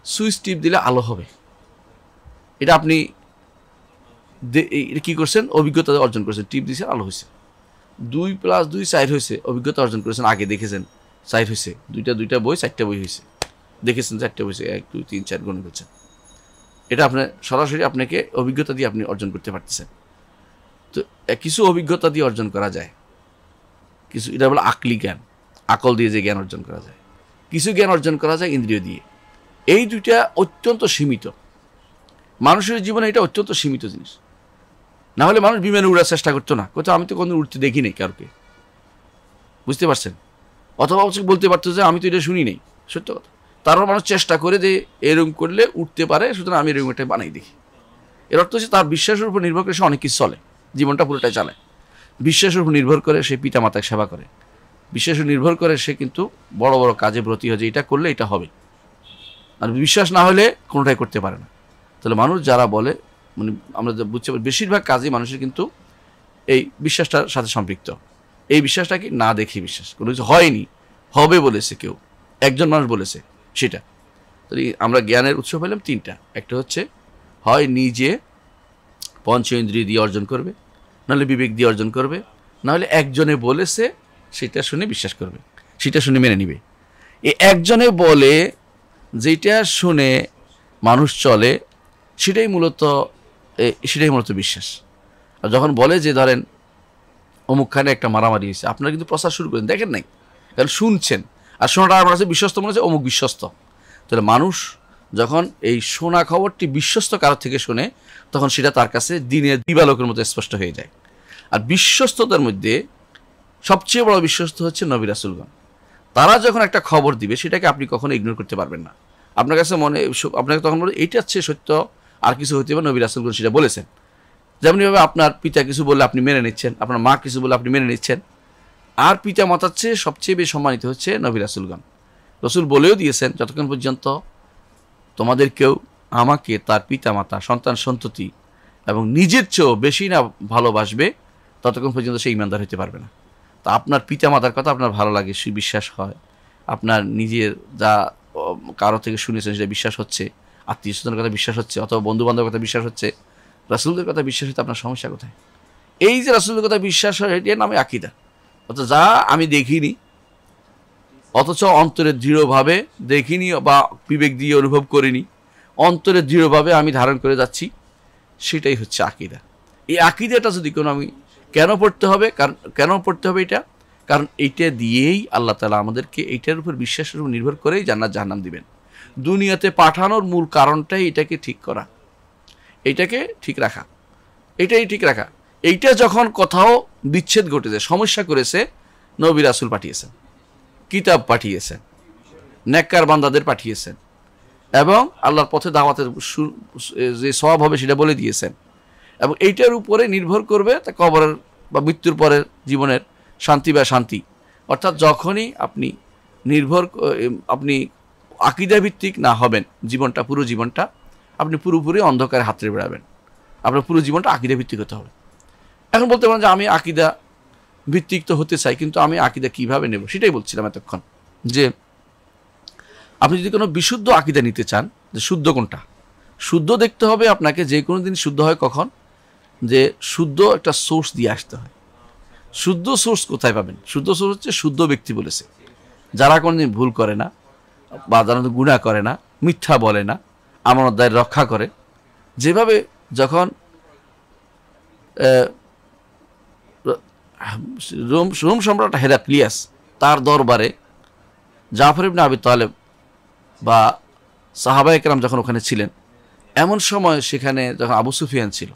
সুইচ টিপ দিলে আলো হবে, এটা আপনি কী করছেন? অভিজ্ঞতা অর্জন করেছেন, টিপ দিয়েছেন, আলো হয়েছে। 2+2 4 হয়েছে, অভিজ্ঞতা অর্জন করেছেন। আগে দেখেছেন 4 হয়েছে, দুইটা বই 4টা বই হয়েছে, দেখেছেন 4টা বই, 1 2 3 4 গণনা করছেন। এটা আপনার সরাসরি আপনাকে অভিজ্ঞতা দিয়ে আপনি অর্জন করতে পারতেছেন। তো কিছু অভিজ্ঞতা দিয়ে অর্জন করা যায়, কিছু এটা বলে আকলি জ্ঞান, আকল দিয়ে যে জ্ঞান অর্জন করা যায়। কিছু জ্ঞান অর্জন করা যায় ইন্দ্রিয় দিয়ে। এই দুইটা অত্যন্ত সীমিত। মানুষের জীবনে এটা অত্যন্ত সীমিত জিনিস। না হলে মানুষ বিমানে উড়ার চেষ্টা করতো না, কোথাও আমি তো কোনো উঠতে দেখি নেই কাউকে, বুঝতে পারছেন? অথবা বলতে পারতো যে আমি তো এটা শুনি নেই, সত্য কথা। তারপর মানুষ চেষ্টা করে যে এরকম করলে উঠতে পারে, সুতরাং আমি এরকম একটা বানাই দেখি। এর অর্থ হচ্ছে তার বিশ্বাসের উপর নির্ভর করে সে অনেক কিছু চলে, জীবনটা পুরোটাই চালায়। বিশ্বাসের উপর নির্ভর করে সে পিতা মাতাকে সেবা করে, বিশ্বাসের নির্ভর করে সে কিন্তু বড় বড় কাজে ব্রতী হয় যে এটা করলে এটা হবে। আর বিশ্বাস না হলে কোনোটাই করতে পারে না। তাহলে মানুষ যারা বলে, মানে আমরা বুঝতে পারি বেশিরভাগ কাজই মানুষের কিন্তু এই বিশ্বাসটার সাথে সম্পৃক্ত। এই বিশ্বাসটা কি না দেখি বিশ্বাস, কোনো কিছু হয়নি, হবে বলেছে কেউ, একজন মানুষ বলেছে সেটা। তাহলে আমরা জ্ঞানের উৎস পেলাম 3টা। একটা হচ্ছে হয় নিজে পঞ্চ ইন্দ্রিয় দিয়ে অর্জন করবে, নাহলে বিবেক দিয়ে অর্জন করবে, নাহলে একজনে বলেছে সেটা শুনে বিশ্বাস করবে, সেটা শুনে মেনে নিবে। এই একজনে বলে যেটা শুনে মানুষ চলে সেটাই মূলত বিশ্বাস। আর যখন বলে যে ধরেন অমুকখানে একটা মারামারি হয়েছে, আপনারা কিন্তু প্রচার শুরু করেন, দেখেন নাই, কারণ শুনছেন, আর শোনাটা আমার কাছে বিশ্বস্ত মনে হচ্ছে, অমুক বিশ্বস্ত। তাহলে মানুষ যখন এই শোনা খবরটি বিশ্বস্ত কারো থেকে শোনে, তখন সেটা তার কাছে দিনের দিবালোকের মতো স্পষ্ট হয়ে যায়। আর বিশ্বস্ততার মধ্যে সবচেয়ে বড় বিশ্বস্ত হচ্ছে নবী রাসূলগণ। তারা যখন একটা খবর দিবে সেটাকে আপনি কখনো ইগনোর করতে পারবেন না। আপনার কাছে আপনাকে তখন বলে এইটা হচ্ছে সত্য, আর কিছু হইতে পারে, নবী রাসূলগণ সেটা বলেছেন। যেমনিভাবে আপনার পিতা কিছু বললে আপনি মেনে নিচ্ছেন, আপনার মা কিছু বললে আপনি মেনে নিচ্ছেন। আর পিতা মাতার চেয়ে সবচেয়ে বেশি সম্মানিত হচ্ছে নবী রাসূলগণ। রসুল বলেও দিয়েছেন, যতক্ষণ পর্যন্ত তোমাদের কেউ আমাকে, তার পিতা মাতা, সন্তান সন্ততি এবং নিজের চেয়েও বেশি না ভালোবাসবে, ততক্ষণ পর্যন্ত সে ইমানদার হতে পারবে না। তা আপনার পিতা মাতার কথা আপনার ভালো লাগে, সুবিশ্বাস হয়, আপনার নিজের যা কারো থেকে শুনেছেন সেটা বিশ্বাস হচ্ছে, আত্মীয় স্বজনের কথা বিশ্বাস হচ্ছে, অথবা বন্ধু বান্ধবের কথা বিশ্বাস হচ্ছে, রাসূলদের কথা বিশ্বাস হতে আপনার সমস্যা কোথায়? এই যে রাসূলদের কথা বিশ্বাস হয়, এর নামে আকীদা। অর্থাৎ যা আমি দেখিনি, অথচ অন্তরে দৃঢ়ভাবে দেখিনি বা বিবেক দিয়ে অনুভব করিনি, অন্তরে দৃঢ়ভাবে আমি ধারণ করে যাচ্ছি, সেটাই হচ্ছে আকীদা। এই আকীদাটা যদি কোনো আমি কেন পড়তে হবে, এটা? কারণ এইটা দিয়েই আল্লাহ তাআলা আমাদেরকে এইটার উপর বিশ্বাসের উপর নির্ভর করেই জান্নাত জাহান্নাম দিবেন। দুনিয়াতে পাঠানোর মূল কারণটাই এটাকে ঠিক করা, এইটাকে ঠিক রাখা, এইটাই ঠিক রাখা। এইটা যখন কোথাও বিচ্ছেদ ঘটেছে, সমস্যা করেছে, নবী রাসূল পাঠিয়েছেন, কিতাব পাঠিয়েছেন, নেককার বান্দাদের পাঠিয়েছেন, এবং আল্লাহর পথে দাওয়াতের যে সওয়াব হবে সেটা বলে দিয়েছেন। এবং এইটার উপরে নির্ভর করবে তা কবরের বা মৃত্যুর পরের জীবনের শান্তি বা শান্তি। অর্থাৎ যখনই আপনি আকীদা ভিত্তিক না হবেন, পুরো জীবনটা আপনি পুরোপুরি অন্ধকারে হাতড়ে বেড়াবেন। আপনার পুরো জীবনটা আকীদা ভিত্তিক হতে হবে। এখন বলতে পারেন যে আমি আকীদা ভিত্তিক তো হতে চাই, কিন্তু আমি আকীদা কিভাবে নেব? সেটাই বলছিলাম এতক্ষণ, যে আপনি যদি কোনো বিশুদ্ধ আকীদা নিতে চান, যে শুদ্ধ কোনটা, শুদ্ধ দেখতে হবে আপনাকে। যে কোনো দিন শুদ্ধ হয় কখন? যে শুদ্ধ একটা সোর্স দিয়ে আসতে হয়। শুদ্ধ সোর্স কোথায় পাবেন? শুদ্ধ সোর্স হচ্ছে শুদ্ধ ব্যক্তি বলেছে, যারা কোনোদিন ভুল করে না, বা যারা গুনাহ করে না, মিথ্যা বলে না, আমানত দায় রক্ষা করে। যেভাবে যখন রোম সম্রাট হেরাক্লিয়াস তার দরবারে জাফর ইবনে আবি তালেব বা সাহাবায়ে কেরাম যখন ওখানে ছিলেন, এমন সময় সেখানে যখন আবু সুফিয়ান ছিল,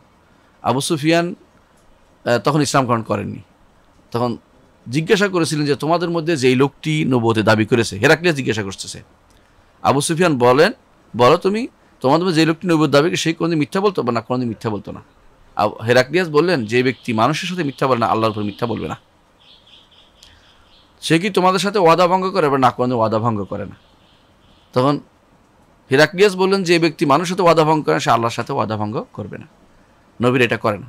আবু সুফিয়ান তখন ইসলাম গ্রহণ করেননি। তখন জিজ্ঞাসা করেছিলেন যে তোমাদের মধ্যে যেই লোকটি নবুয়তের দাবি করেছে, হেরাক্লিয়াস জিজ্ঞাসা করতেছে, আবু সুফিয়ান বলো তুমি, তোমাদের মধ্যে যে লোকটি নবুয়ত দাবি করে সেই কোনোদিন মিথ্যা বলতো না? কোনোদিন মিথ্যা বলতো না। হেরাক্লিয়াস বললেন, যে ব্যক্তি মানুষের সাথে মিথ্যা বলে না, আল্লাহর উপর মিথ্যা বলবে না। সে কি তোমাদের সাথে ওয়াদা ভঙ্গ করে? না, কোনোদিন ওয়াদা ভঙ্গ করে না। তখন হেরাক্লিয়াস বললেন, যে ব্যক্তি মানুষের সাথে ওয়াদা ভঙ্গ করে, সে আল্লাহর সাথে ওয়াদা ভঙ্গ করবে না। নবীর এটা করে না।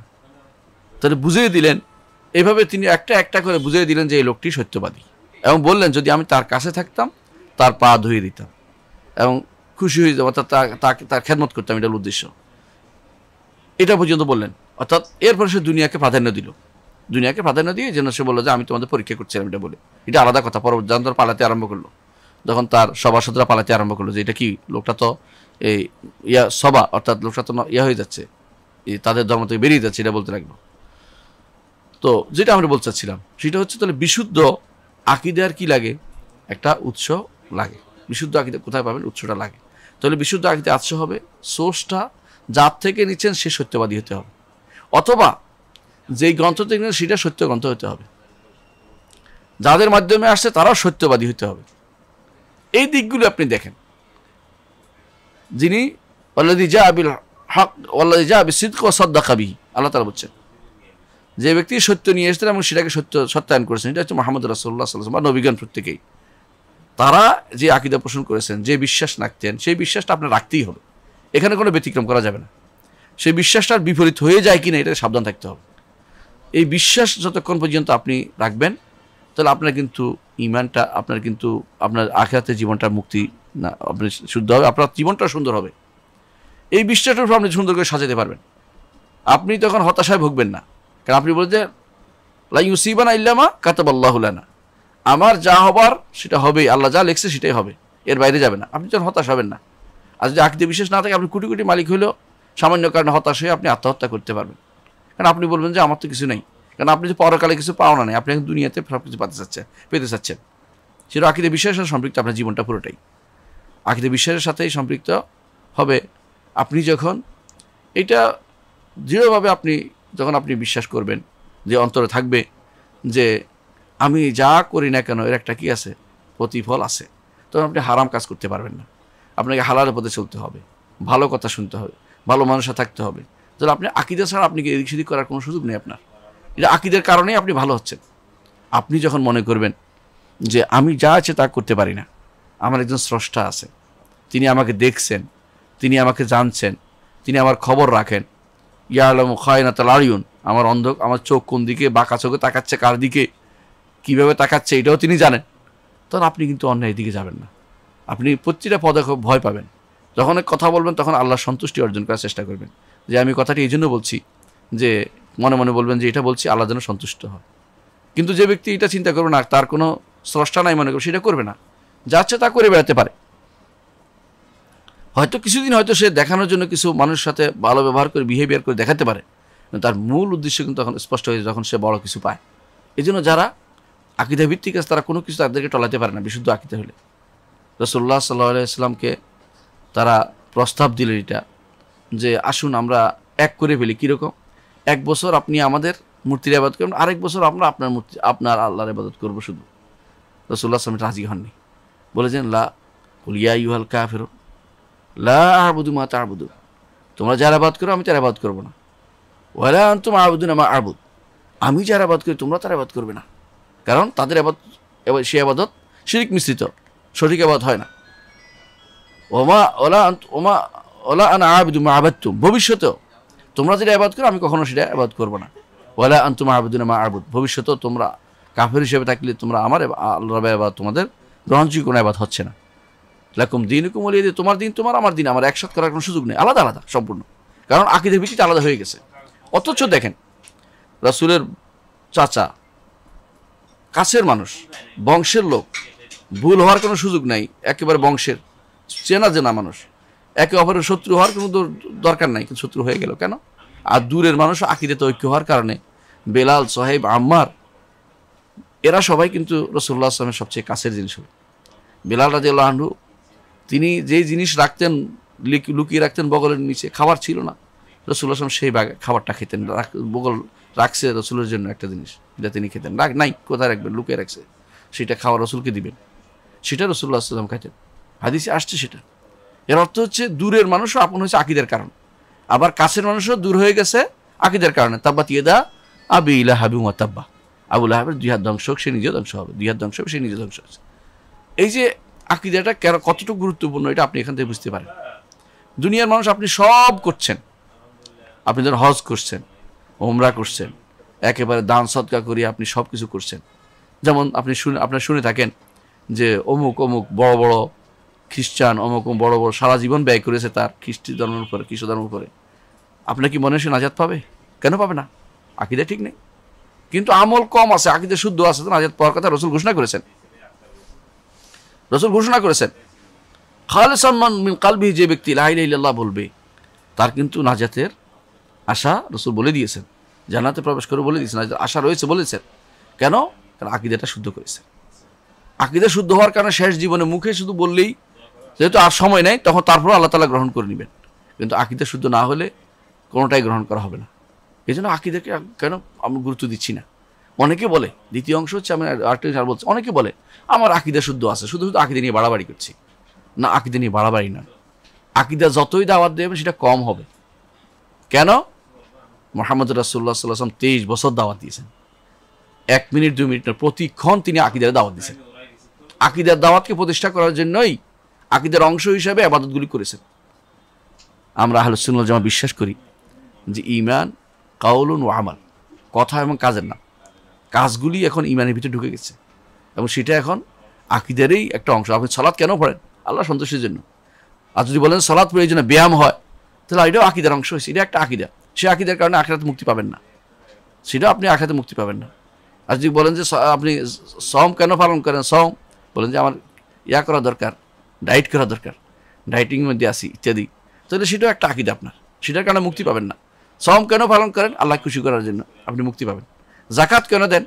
তাহলে বুঝিয়ে দিলেন, এভাবে তিনি একটা করে বুঝিয়ে দিলেন যে এই লোকটি সত্যবাদী, এবং বললেন যদি আমি তার কাছে থাকতাম তার পা ধুয়ে দিতাম এবং খুশি হয়ে যাবো, তার খেদমত করতাম, এটার উদ্দেশ্য। এটা পর্যন্ত বললেন। অর্থাৎ এরপরে সে দুনিয়াকে প্রাধান্য দিয়ে যেন সে বললো যে আমি তোমাদের পরীক্ষা করছিলাম, এটা বলে। এটা আলাদা কথা। পরবর্তী যখন তারা পালাতে আরম্ভ করলো, যখন তার সভাসদরা পালাতে আরম্ভ করলো, যে এটা কি, লোকটা তো এই অর্থাৎ লোকটা তো হয়ে যাচ্ছে, তাদের ধর্ম থেকে বেরিয়ে যাচ্ছে, এটা বলতে লাগলো। তো যেটা আমরা বলতে চাচ্ছিলাম সেটা হচ্ছে, তাহলে বিশুদ্ধ আকীদার কি লাগে? একটা উৎস লাগে। বিশুদ্ধ আকীদা কোথায় পাবেন? উৎসটা লাগে। তাহলে বিশুদ্ধ আকীদা উৎস হবে, সোর্সটা যার থেকে নিচ্ছেন সে সত্যবাদী হতে হবে, অথবা যেই গ্রন্থ থেকে নিচ্ছেন সেটা সত্য গ্রন্থ হতে হবে, যাদের মাধ্যমে আসছে তারাও সত্যবাদী হতে হবে। এই দিকগুলো আপনি দেখেন। যিনি ওয়াল্লাযী জাআ বিল হক ওয়াল্লাযী জাআ বিস-সিদক ওয়া সাদ্দাকা বিহি, আল্লাহ তাআলা বলছেন, যে ব্যক্তি সত্য নিয়ে এসেছেন এবং সেটাকে সত্যায়ন করেছেন, এটা হচ্ছে মুহাম্মদ রাসূলুল্লাহ সাল্লাল্লাহু আলাইহি ওয়াসাল্লাম বা নবীগণ প্রত্যেকেই। তারা যে আকীদা পোষণ করেছেন, যে বিশ্বাস রাখতেন, সেই বিশ্বাসটা আপনার রাখতেই হবে। এখানে কোনো ব্যতিক্রম করা যাবে না। সেই বিশ্বাসটার বিপরীত হয়ে যায় কিনা এটা সাবধান থাকতে হবে। এই বিশ্বাস যতক্ষণ পর্যন্ত আপনি রাখবেন, তাহলে আপনার কিন্তু ঈমানটা, আপনার আখিরাতের জীবনটা মুক্তি না, আপনি শুদ্ধ হবে, আপনার জীবনটা সুন্দর হবে। এই বিশ্বাসটার উপর আপনি সুন্দর করে সাজাতে পারবেন। আপনি তখন হতাশায় ভুগবেন না, কারণ আপনি বলেন যে লা ইউসিবানা ইল্লা মা কাতাবাল্লাহু লানা, আমার যা হবার সেটা হবেই, আল্লাহ যা লিখছে সেটাই হবে, এর বাইরে যাবে না। আপনি যখন হতাশ হবেন না, আর যদি আকীদা বিশ্বাস না থাকে, আপনি কোটি কোটি মালিক হলেও সামান্য কারণে হতাশ হয়ে আপনি আত্মহত্যা করতে পারবেন। কারণ আপনি বলবেন যে আমার তো কিছু নেই, কারণ আপনি যে পরকালে কিছু পাওনা নেই, আপনি এখন দুনিয়াতে সব কিছু পেতে চাচ্ছেন। সেটা আকীদা বিশ্বাসের সাথে সম্পৃক্ত আপনার জীবনটা পুরোটাই আকীদা বিশ্বাসের সাথেই সম্পৃক্ত হবে। আপনি যখন এটা দৃঢ়ভাবে যখন আপনি বিশ্বাস করবেন, যে অন্তরে থাকবে যে আমি যা করি না কেন এর একটা কি আছে, প্রতিফল আছে, তখন আপনি হারাম কাজ করতে পারবেন না। আপনাকে হালালের পথে চলতে হবে, ভালো কথা শুনতে হবে, ভালো মানুষের থাকতে হবে। তাহলে আপনি আকীদা ছাড়া আপনি এদিক সেদিক করার কোনো সুযোগ নেই আপনার। এটা আকীদার কারণেই আপনি ভালো হচ্ছেন। আপনি যখন মনে করবেন যে আমি যা আছে তা করতে পারি না, আমার একজন স্রষ্টা আছে, তিনি আমাকে দেখছেন, তিনি আমাকে জানছেন, তিনি আমার খবর রাখেন। ইয়ালামু খায়নাতাল আয়ুন, আমার চোখ কোন দিকে বাঁকা চোখে তাকাচ্ছে, কার দিকে কীভাবে তাকাচ্ছে এটাও তিনি জানেন। তখন আপনি কিন্তু অন্যায় দিকে যাবেন না, আপনি প্রতিটা পদক্ষেপ ভয় পাবেন। যখন কথা বলবেন তখন আল্লাহর সন্তুষ্টি অর্জন করার চেষ্টা করবেন, যে আমি কথাটি এই জন্য বলছি, যে মনে মনে বলবেন যে এটা বলছি আল্লাহ যেন সন্তুষ্ট হয়। কিন্তু যে ব্যক্তি এটা চিন্তা করবে না, তার কোনো স্রষ্টা নাই মনে করবে, সেটা করবে না, যাচ্ছে তা করে বেড়াতে পারে। হয়তো কিছুদিন হয়তো সে দেখানোর জন্য কিছু মানুষের সাথে ভালো ব্যবহার করে বিহেভিয়ার করে দেখাতে পারে, কিন্তু তার মূল উদ্দেশ্য কিন্তু তখন স্পষ্ট হয়ে যায় যখন সে বড় কিছু পায়। এই জন্য যারা আকীদা ভিত্তিক আছে তারা কোনো কিছু তাদেরকে টলাতে পারে না, বিশুদ্ধ আকীদা হলে। রাসূলুল্লাহ সাল্লাল্লাহু আলাইহি ওয়াসাল্লামকে তারা প্রস্তাব দিলেন এটা, যে আসুন আমরা এক করে ফেলি। কীরকম? 1 বছর আপনি আমাদের মূর্তির ইবাদত করবেন, আরেক বছর আমরা আপনার আল্লাহর ইবাদত করবো শুধু। রাসূলুল্লাহ সাল্লাল্লাহু আলাইহি ওয়াসাল্লাম রাজি হননি, বলেছেন লা কুল ইয়া আইয়ুহাল কাফিরুন লা আ'বুদু মা তা'বুদুন, তোমরা যারা ইবাদত করো আমি তার ইবাদত করব না। ওয়ালা আনতুম আ'বুদুনা মা আ'বুদ, আমি যারা ইবাদত করি তোমরা তার ইবাদত করবে না। কারণ তাদের সে ইবাদত শিরক মিশ্রিত, সঠিক ইবাদত হয় না। ওলা আনা আ'বুদু মা আ'বাদতুম, ভবিষ্যতেও তোমরা যেটা ইবাদত করো আমি কখনো সেটা ইবাদত করব না। ওয়ালা আনতুম আ'বুদুনা মা আ'বুদ, ভবিষ্যতেও তোমরা কাফের হিসেবে থাকলে তোমরা আমার আল্লাহর ইবাদত তোমাদের গ্রহণযোগ্য কোনো ইবাদত হচ্ছে না। লাকুম দীনুকুম ওয়ালিয়া দিন, তোমার দিন তোমার, আমার দিন আমার, একসাথে করার কোনো সুযোগ নেই, আলাদা আলাদা সম্পূর্ণ। কারণ আকীদার ভিত্তিতে আলাদা হয়ে গেছে। অথচ দেখেন রাসূলের চাচা, কাছের মানুষ, বংশের লোক, ভুল হওয়ার কোনো সুযোগ নাই, একেবারে বংশের চেনা মানুষ, একে অপরের শত্রু হওয়ার কোনো দরকার নাই, কিন্তু শত্রু হয়ে গেল কেন? আর দূরের মানুষ আকীদাতে ঐক্য হওয়ার কারণে বেলাল, সোহাইব, আম্মার এরা সবাই কিন্তু রাসূলুল্লাহ সাল্লাল্লাহু আলাইহি ওয়াসাল্লামের সবচেয়ে কাছের জিনিস হল। বেলাল রাদিয়াল্লাহু আনহু তিনি যেই জিনিস রাখতেন, লুকিয়ে রাখতেন বগলের নিচে, খাবার ছিল না, রাসূলুল্লাহ সাল্লাল্লাহু আলাইহি ওয়াসাল্লাম সেই খাবারটা খেতেন। বগল রাখছে রাসূলের জন্য একটা জিনিস, যেটা তিনি খেতেন, নাই কোথায় রাখবেন, লুকিয়ে রাখছে, সেটা খাওয়া রাসূলকে দিবেন, সেটা রাসূলুল্লাহ সাল্লাল্লাহু আলাইহি ওয়াসাল্লাম খাইতেন। হাদিসে আসছে সেটা। এর অর্থ হচ্ছে দূরের মানুষও আপন হয়েছে আকীদার কারণ, আবার কাছের মানুষও দূর হয়ে গেছে আকীদার কারণে। তাব্বাত ইয়াদা আবি লাহাবি ওয়া তাব্বা, আবু লাহাবের 2 হাত ধ্বংস হোক, সে নিজেও ধ্বংস হবে, 2 হাত ধ্বংস হবে, সে নিজে ধ্বংস হবে। এই যে আকীদাটা কতটুকু গুরুত্বপূর্ণ এটা আপনি এখান থেকে বুঝতে পারেন। দুনিয়ার মানুষ আপনি সব করছেন, আপনি ধরুন হজ করছেন, ওমরা করছেন, একেবারে দান সদকা করিয়ে আপনি সব কিছু করছেন। যেমন আপনার শুনে থাকেন যে অমুক অমুক বড় বড় খ্রিস্টান, অমুক বড় বড় সারা জীবন ব্যয় করেছে তার খ্রিস্ট ধর্মের উপরে, খ্রিস্ট ধর্মের উপরে। আপনার কি মনে হয় সে নাজাত পাবে? কেন পাবে না? আকীদা ঠিক নেই, কিন্তু আমল কম আছে, আকীদা শুদ্ধ আছে, তো নাজাত পাওয়ার কথা রাসূল ঘোষণা করেছেন। রাসূল ঘোষণা করেছেন খালিসাম মিন কলবিহি, যে ব্যক্তি লা ইলাহা ইল্লাল্লাহ বলবে তার কিন্তু নাজাতের আশা রাসূল বলে দিয়েছেন, জান্নাতে প্রবেশ করে বলে দিয়েছেন, নাজাতের আশা রয়েছে বলেছেন। কেন? কারণ আকীদাটা শুদ্ধ করেছে। আকীদা শুদ্ধ হওয়ার কারণে শেষ জীবনে মুখে শুধু বললেই, যেহেতু আর সময় নেই, তখন তারপর আল্লাহ তাআলা গ্রহণ করে নেবেন। কিন্তু আকীদা শুদ্ধ না হলে কোনোটাই গ্রহণ করা হবে না। এই জন্য আকীদাকে কেন আমি গুরুত্ব দিচ্ছি না। অনেকে বলে, দ্বিতীয় অংশ হচ্ছে আমি আরেকটা বলছি, অনেকে বলে আমার আকীদা শুদ্ধ আছে, শুধু আকীদা নিয়ে বাড়াবাড়ি করছি। না, আকীদা নিয়ে বাড়াবাড়ি না, আকীদা যতই দাওয়াত দেবেন সেটা কম হবে। কেন? মুহাম্মদ রাসূলুল্লাহ সাল্লাল্লাহু আলাইহি ওয়াসাল্লাম 23 বছর দাওয়াত দিয়েছেন, 1 মিনিট 2 মিনিট না, প্রতিক্ষণ তিনি আকীদার দাওয়াত দিয়েছেন। আকীদার দাওয়াতকে প্রতিষ্ঠা করার জন্যই আকীদার অংশ হিসাবে ইবাদতগুলি করেছেন। আমরা আহলুস সুন্নাহ ওয়াল জামাত বিশ্বাস করি যে ঈমান কাউলুন ওয়া আমাল, কথা এবং কাজের নাম। কাজগুলি এখন ঈমানের ভিতরে ঢুকে গেছে এবং সেটা এখন আকীদারই একটা অংশ। আপনি সালাত কেন পড়েন? আল্লাহ সন্তুষ্টির জন্য। আর যদি বলেন সালাত পড়ে এই জন্য ব্যায়াম হয়, তাহলে এটাও আকীদার অংশ হয়েছে, এটা একটা আকীদা। সে আকীদার কারণে আখিরাতে মুক্তি পাবেন না, সেটা আপনি আখিরাতে মুক্তি পাবেন না। আর যদি বলেন যে আপনি সওম কেন পালন করেন, সওম বলেন যে আমার করা দরকার, ডায়েট করা দরকার, ডায়েটিংয়ের মধ্যে আসি ইত্যাদি, তাহলে সেটাও একটা আকীদা আপনার, সেটার কারণে মুক্তি পাবেন না। সওম কেন পালন করেন? আল্লাহ খুশি করার জন্য, আপনি মুক্তি পাবেন। জাকাত কেন দেন?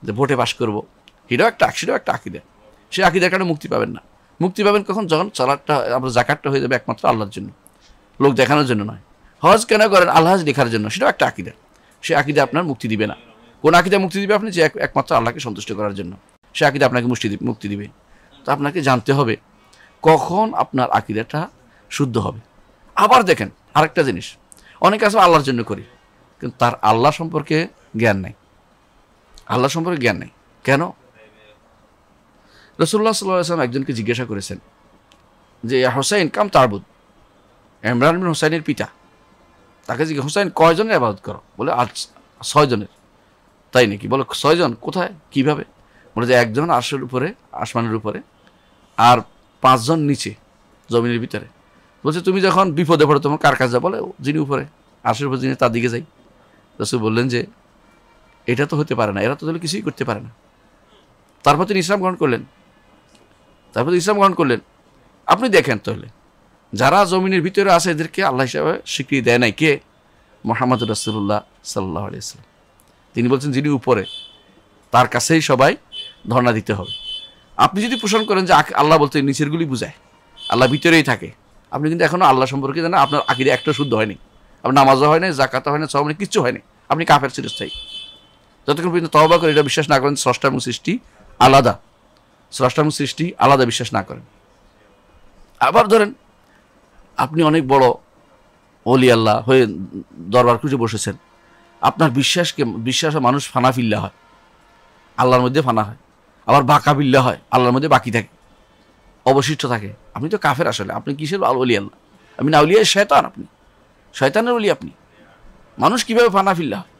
যে ভোটে পাস করবো, সেটাও একটা আকীদা, সেই আকীদার কারণে মুক্তি পাবেন না। মুক্তি পাবেন কখন? যখন সালাতটা আপনার জাকাতটা হয়ে যাবে একমাত্র আল্লাহর জন্য, লোক দেখানোর জন্য নয়। হজ কেন করেন? আল্লাহ লেখার জন্য, সেটাও একটা আকীদা, সে আকীদা আপনার মুক্তি দিবে না। কোন আকীদা মুক্তি দিবে? আপনি যে একমাত্র আল্লাহকে সন্তুষ্ট করার জন্য, সে আকীদা আপনাকে মুক্তি দিবে। তো আপনাকে জানতে হবে কখন আপনার আকীদাটা শুদ্ধ হবে। আবার দেখেন আরেকটা জিনিস, অনেকে আছে আল্লাহর জন্য করি, কিন্তু তার আল্লাহ সম্পর্কে জ্ঞান নেই, আল্লাহ সম্পর্কে জ্ঞান নেই। কেন? রাসূলুল্লাহ সাল্লাল্লাহু আলাইহি ওয়াসাল্লাম একজনকে জিজ্ঞাসা করেছেন যে হোসাইন কাম তারবুদ, ইমরান বিন হোসাইনের পিতা, তাকে জিজ্ঞাসা হোসাইন কয়জনের ইবাদত করো? বলে 6 জনের। তাই নাকি? বলে 6 জন কোথায়, কিভাবে? বলে যে একজন আরশের উপরে, আসমানের উপরে, আর 5 জন নিচে জমিনের ভিতরে। বলছে তুমি যখন বিপদে পড়ো তোমার কার কাছে যাও? বলে যিনি উপরে আরশের উপরে যিনি, তার দিকে যাই। রাসূল বললেন যে এটা তো হতে পারে না, এরা তো তাহলে কিছুই করতে পারে না। তারপর তিনি ইসলাম গ্রহণ করলেন। আপনি দেখেন তাহলে যারা জমিনের ভিতরে আছে এদেরকে আল্লাহ হিসাবে স্বীকৃতি দেয় নাই কে? মুহাম্মদ রাসূলুল্লাহ সাল্লাল্লাহু আলাইহি ওয়াসাল্লাম। তিনি বলছেন যিনি উপরে তার কাছেই সবাই ধর্ণা দিতে হবে। আপনি যদি পোষণ করেন যে আল্লাহ বলতে নিচেরগুলি বুঝায়, আল্লাহ ভিতরেই থাকে, আপনি কিন্তু এখনো আল্লাহ সম্পর্কে জানেন, আপনার আকীদা একটা শুদ্ধ হয়নি, আপনার নামাজও হয় না, জাকাতও হয় না, সওম নেই, কিচ্ছু হয়নি, আপনি কাফের চিরস্থায়ী। যতক্ষণ পর্যন্ত তওবা করে এটা বিশ্বাস না করেন স্রষ্টা এবং সৃষ্টি আলাদা, বিশ্বাস না করেন। আবার ধরেন আপনি অনেক বড় ওলি আল্লাহ হয়ে দরবার খুঁজে বসেছেন, আপনার বিশ্বাসে মানুষ ফানা ফিল্লা হয়, আল্লাহর মধ্যে ফানা হয়, আবার বাঁকা বিল্লা হয়, আল্লাহর মধ্যে বাকি থাকে, অবশিষ্ট থাকে। আপনি তো কাফের আসলে, আপনি কিসের ওলি আল্লাহ? আপনি না ওলিয়া শয়তান, আপনি শয়তানের ওলি। আপনি মানুষ কিভাবে ফানা ফিল্লা হয়?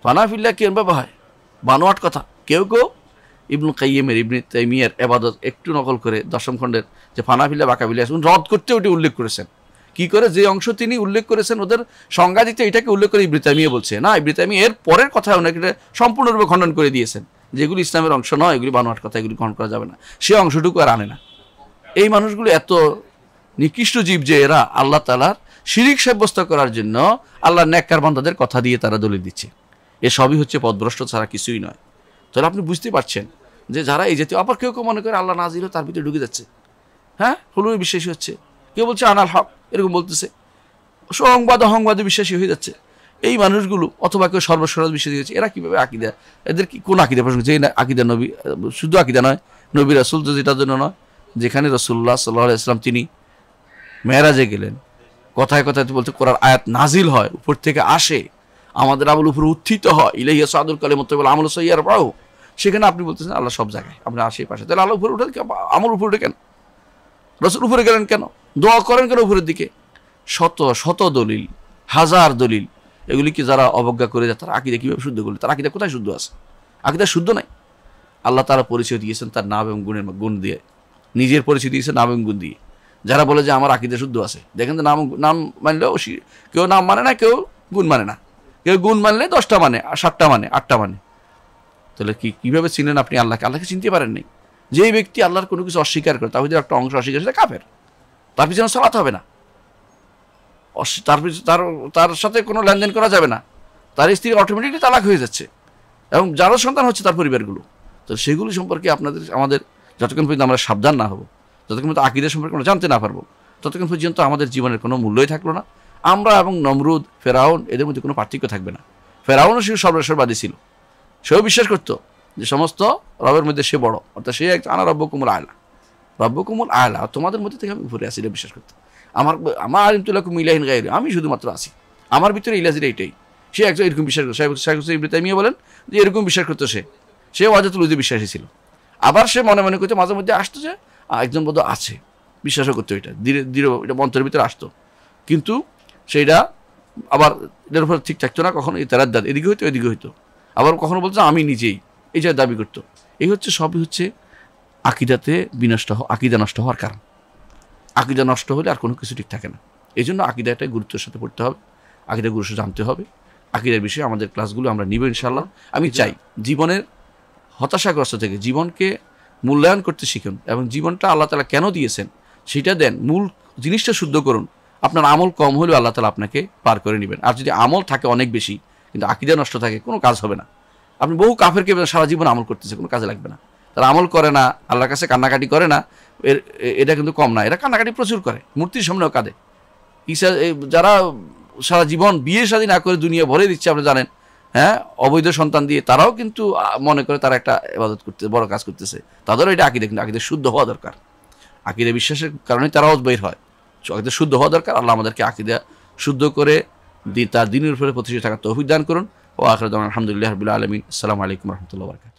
ফানা ফিল্লা কিভাবে হয়? বানোয়াট কথা। কেউ ইবনে তাইমিয়ার ইবাদত একটু নকল করে 10ম খণ্ডের যে ফানা ফিল্লা বাঁকা ফিল্লা রদ করতে ওটি উল্লেখ করেছেন। কি করে? যে অংশ তিনি উল্লেখ করেছেন ওদের সংজ্ঞা দিতে এটাকে উল্লেখ করে ইবনে তাইমিয়া বলছে না, ইবনে তাইমিয়া এর পরের কথা ওনাকে সম্পূর্ণরূপে খণ্ডন করে দিয়েছেন, যেগুলি ইসলামের অংশ নয়, এগুলি বানোয়াট কথা, এগুলি গ্রহণ করা যাবে না, সে অংশটুকু আর আনে না। এই মানুষগুলো এত নিকৃষ্ট জীব যে এরা আল্লাহ তাআলার শিরিক সাব্যস্ত করার জন্য আল্লাহর নেককার বান্দাদের কথা দিয়ে তারা দলিল দিচ্ছে। এ সবই হচ্ছে পথভ্রষ্ট ছাড়া কিছুই নয়। তাহলে আপনি বুঝতে পারছেন যে যারা এই জাতীয়, আবার কেউ মনে করে আল্লাহ নাজিল তার ভিতরে ঢুকে যাচ্ছে, হ্যাঁ, হুলুর বিশ্বাসী হচ্ছে, কেউ বলছে আনাল হক, এরকম বলতেছে, অহংবাদে বিশ্বাসী হয়ে যাচ্ছে এই মানুষগুলো, অথবা কেউ সর্বসরজ বিশ্বাসী হচ্ছে। এরা কিভাবে আকীদা, এদের কি কোন আকীদা প্রশ্ন? যে আকীদা নবী, শুধু আকীদা নয়, নবী রাসূল তো যেটার জন্য নয়, যেখানে রাসূলুল্লাহ সাল্লাল্লাহু আলাইহি ওয়াসাল্লাম তিনি মেরাজে গেলেন, কথায় কথায় বলতে কোরআন আয়াত নাজিল হয়, উপর থেকে আসে, আমাদের আমল উপরে উত্থিত হয়, ইলাইহি সাদুল কালিমাত ওয়াল আমালু সাইয়্যার পাও, সেখানে আপনি বলতেছেন আল্লাহ সব জায়গায়, আপনার আশেপাশে, তাহলে আল্লাহ উপরে উঠে আমল উপরে উঠে কেন? রাসূল উপরে গেলেন কেন? দোয়া করেন কেন উপরের দিকে? শত শত দলিল, হাজার দলিল, এগুলিকে যারা অবজ্ঞা করে যায় তারা আকীদা কিভাবে শুদ্ধ করবে? তার আকীদা কোথায় শুদ্ধ আছে? আকীদা শুদ্ধ নাই। আল্লাহ তাআলা পরিচয় দিয়েছেন তার নাম এবং গুণ দিয়ে, নিজের পরিচয় দিয়েছেন নাম এবং গুণ দিয়ে। যারা বলে যে আমার আকীদা শুদ্ধ আছে, দেখেন তো নাম মানলেও কেউ নাম মানে না, কেউ গুণ মানে না, কেউ গুণ মানলে 10টা মানে, 7টা মানে, 8টা মানে। তাহলে কিভাবে চিনেন আপনি আল্লাহকে? আল্লাহকে চিনতে পারেন নাই। যেই ব্যক্তি আল্লাহর কোনো কিছু অস্বীকার করে, তাহলে একটা অংশ অস্বীকার, সেটা কাফের, তার পিছনে সালাত হবে না, তার সাথে কোনো লেনদেন করা যাবে না, তার স্ত্রী অটোমেটিকলি তালাক হয়ে যাচ্ছে, এবং যারও সন্তান হচ্ছে তার পরিবারগুলো। তো সেগুলি সম্পর্কে আমাদের যতক্ষণ পর্যন্ত আমরা সাবধান না হব, যতক্ষণ পর্যন্ত আকীদা সম্পর্কে আমরা জানতে না পারবো, ততক্ষণ পর্যন্ত আমাদের জীবনের কোনো মূল্যই থাকলো না। আমরা এবং নমরুদ, ফেরাউন, এদের মধ্যে কোনো পার্থক্য থাকবে না। ফেরাউনও সে সর্বস্ববাদী ছিল, সেও বিশ্বাস করতো যে সমস্ত রবের মধ্যে সে বড়, অর্থাৎ সে একটা আনা রব্বকুমুল আলা, তোমাদের মধ্যে থেকে আমি উপরে আসি, এটা বিশ্বাস করতো। আমার আলিমতু লাকুম ইলাহিন গায়রি, আমি শুধুমাত্র আসি, আমার ভিতরে ইলাহির এইটাই। সে একজন এরকম বিশ্বাস করতো। শাইখ ইবনে তাইমিয়া বলেন যে এরকম বিশ্বাস করতো সে ওয়াজাতুল উজুদ বিশ্বাসী ছিল। আবার সে মনে মনে করতে মাঝে মধ্যে আসতো যে একজন বোধ আছে, বিশ্বাসও করতো, এটা দৃঢ়, এটা মন্ত্রের ভিতরে আসতো, কিন্তু সেইটা আবার এটার উপর ঠিক থাকতো না, কখনো এই তারাদ্দাদ এদিকে হইতো এদিকে হইতো, আবার কখনো বলতো আমি নিজেই, এই যে দাবি করতো। এই সবই হচ্ছে আকীদাতে আকীদা নষ্ট হওয়ার কারণ। আকীদা নষ্ট হলে আর কোনো কিছু ঠিক থাকে না। এই জন্য আকীদাটাই গুরুত্বের সাথে পড়তে হবে, আকীদার গুরুত্ব জানতে হবে। আকীদার বিষয়ে আমাদের ক্লাসগুলো আমরা নিব ইনশাআল্লাহ। আমি চাই জীবনের হতাশাগ্রস্ত থেকে জীবনকে মূল্যায়ন করতে শিখুন, এবং জীবনটা আল্লাহ তাআলা কেন দিয়েছেন সেটা দেন, মূল জিনিসটা শুদ্ধ করুন। আপনার আমল কম হলেও আল্লাহ তাআলা আপনাকে পার করে নেবেন। আর যদি আমল থাকে অনেক বেশি কিন্তু আকীদা নষ্ট থাকে, কোনো কাজ হবে না। আপনি বহু কাফেরকে সারা জীবন আমল করতেছে, কোনো কাজে লাগবে না। তারা আমল করে না, আল্লাহর কাছে কান্নাকাটি করে না, এটা কিন্তু কম না, এরা কান্নাকাটি প্রচুর করে, মূর্তির সামনেও কাঁদে। যারা সারা জীবন বিয়ে শাদী না করে দুনিয়া ভরে দিচ্ছে আপনি জানেন, হ্যাঁ, অবৈধ সন্তান দিয়ে, তারাও কিন্তু মনে করে তারা একটা ইবাদত করতে, বড় কাজ করতেছে। তাদেরও এটা আকীদা, কিন্তু আকীদা শুদ্ধ হওয়া দরকার। আকীদা বিশ্বাসের কারণে তারাও বের হয়। আকীদা শুদ্ধ হওয়া দরকার। আল্লাহ আমাদেরকে আকীদা শুদ্ধ করে তার দ্বীনের উপরে প্রতিষ্ঠিত থাকার তৌফিক দান করুন। ও আখির দাওয়ানা আলহামদুলিল্লাহি রাব্বিল আলামিন। আসসালামু আলাইকুম ওয়া রাহমাতুল্লাহি ওয়া বারাকাতুহু।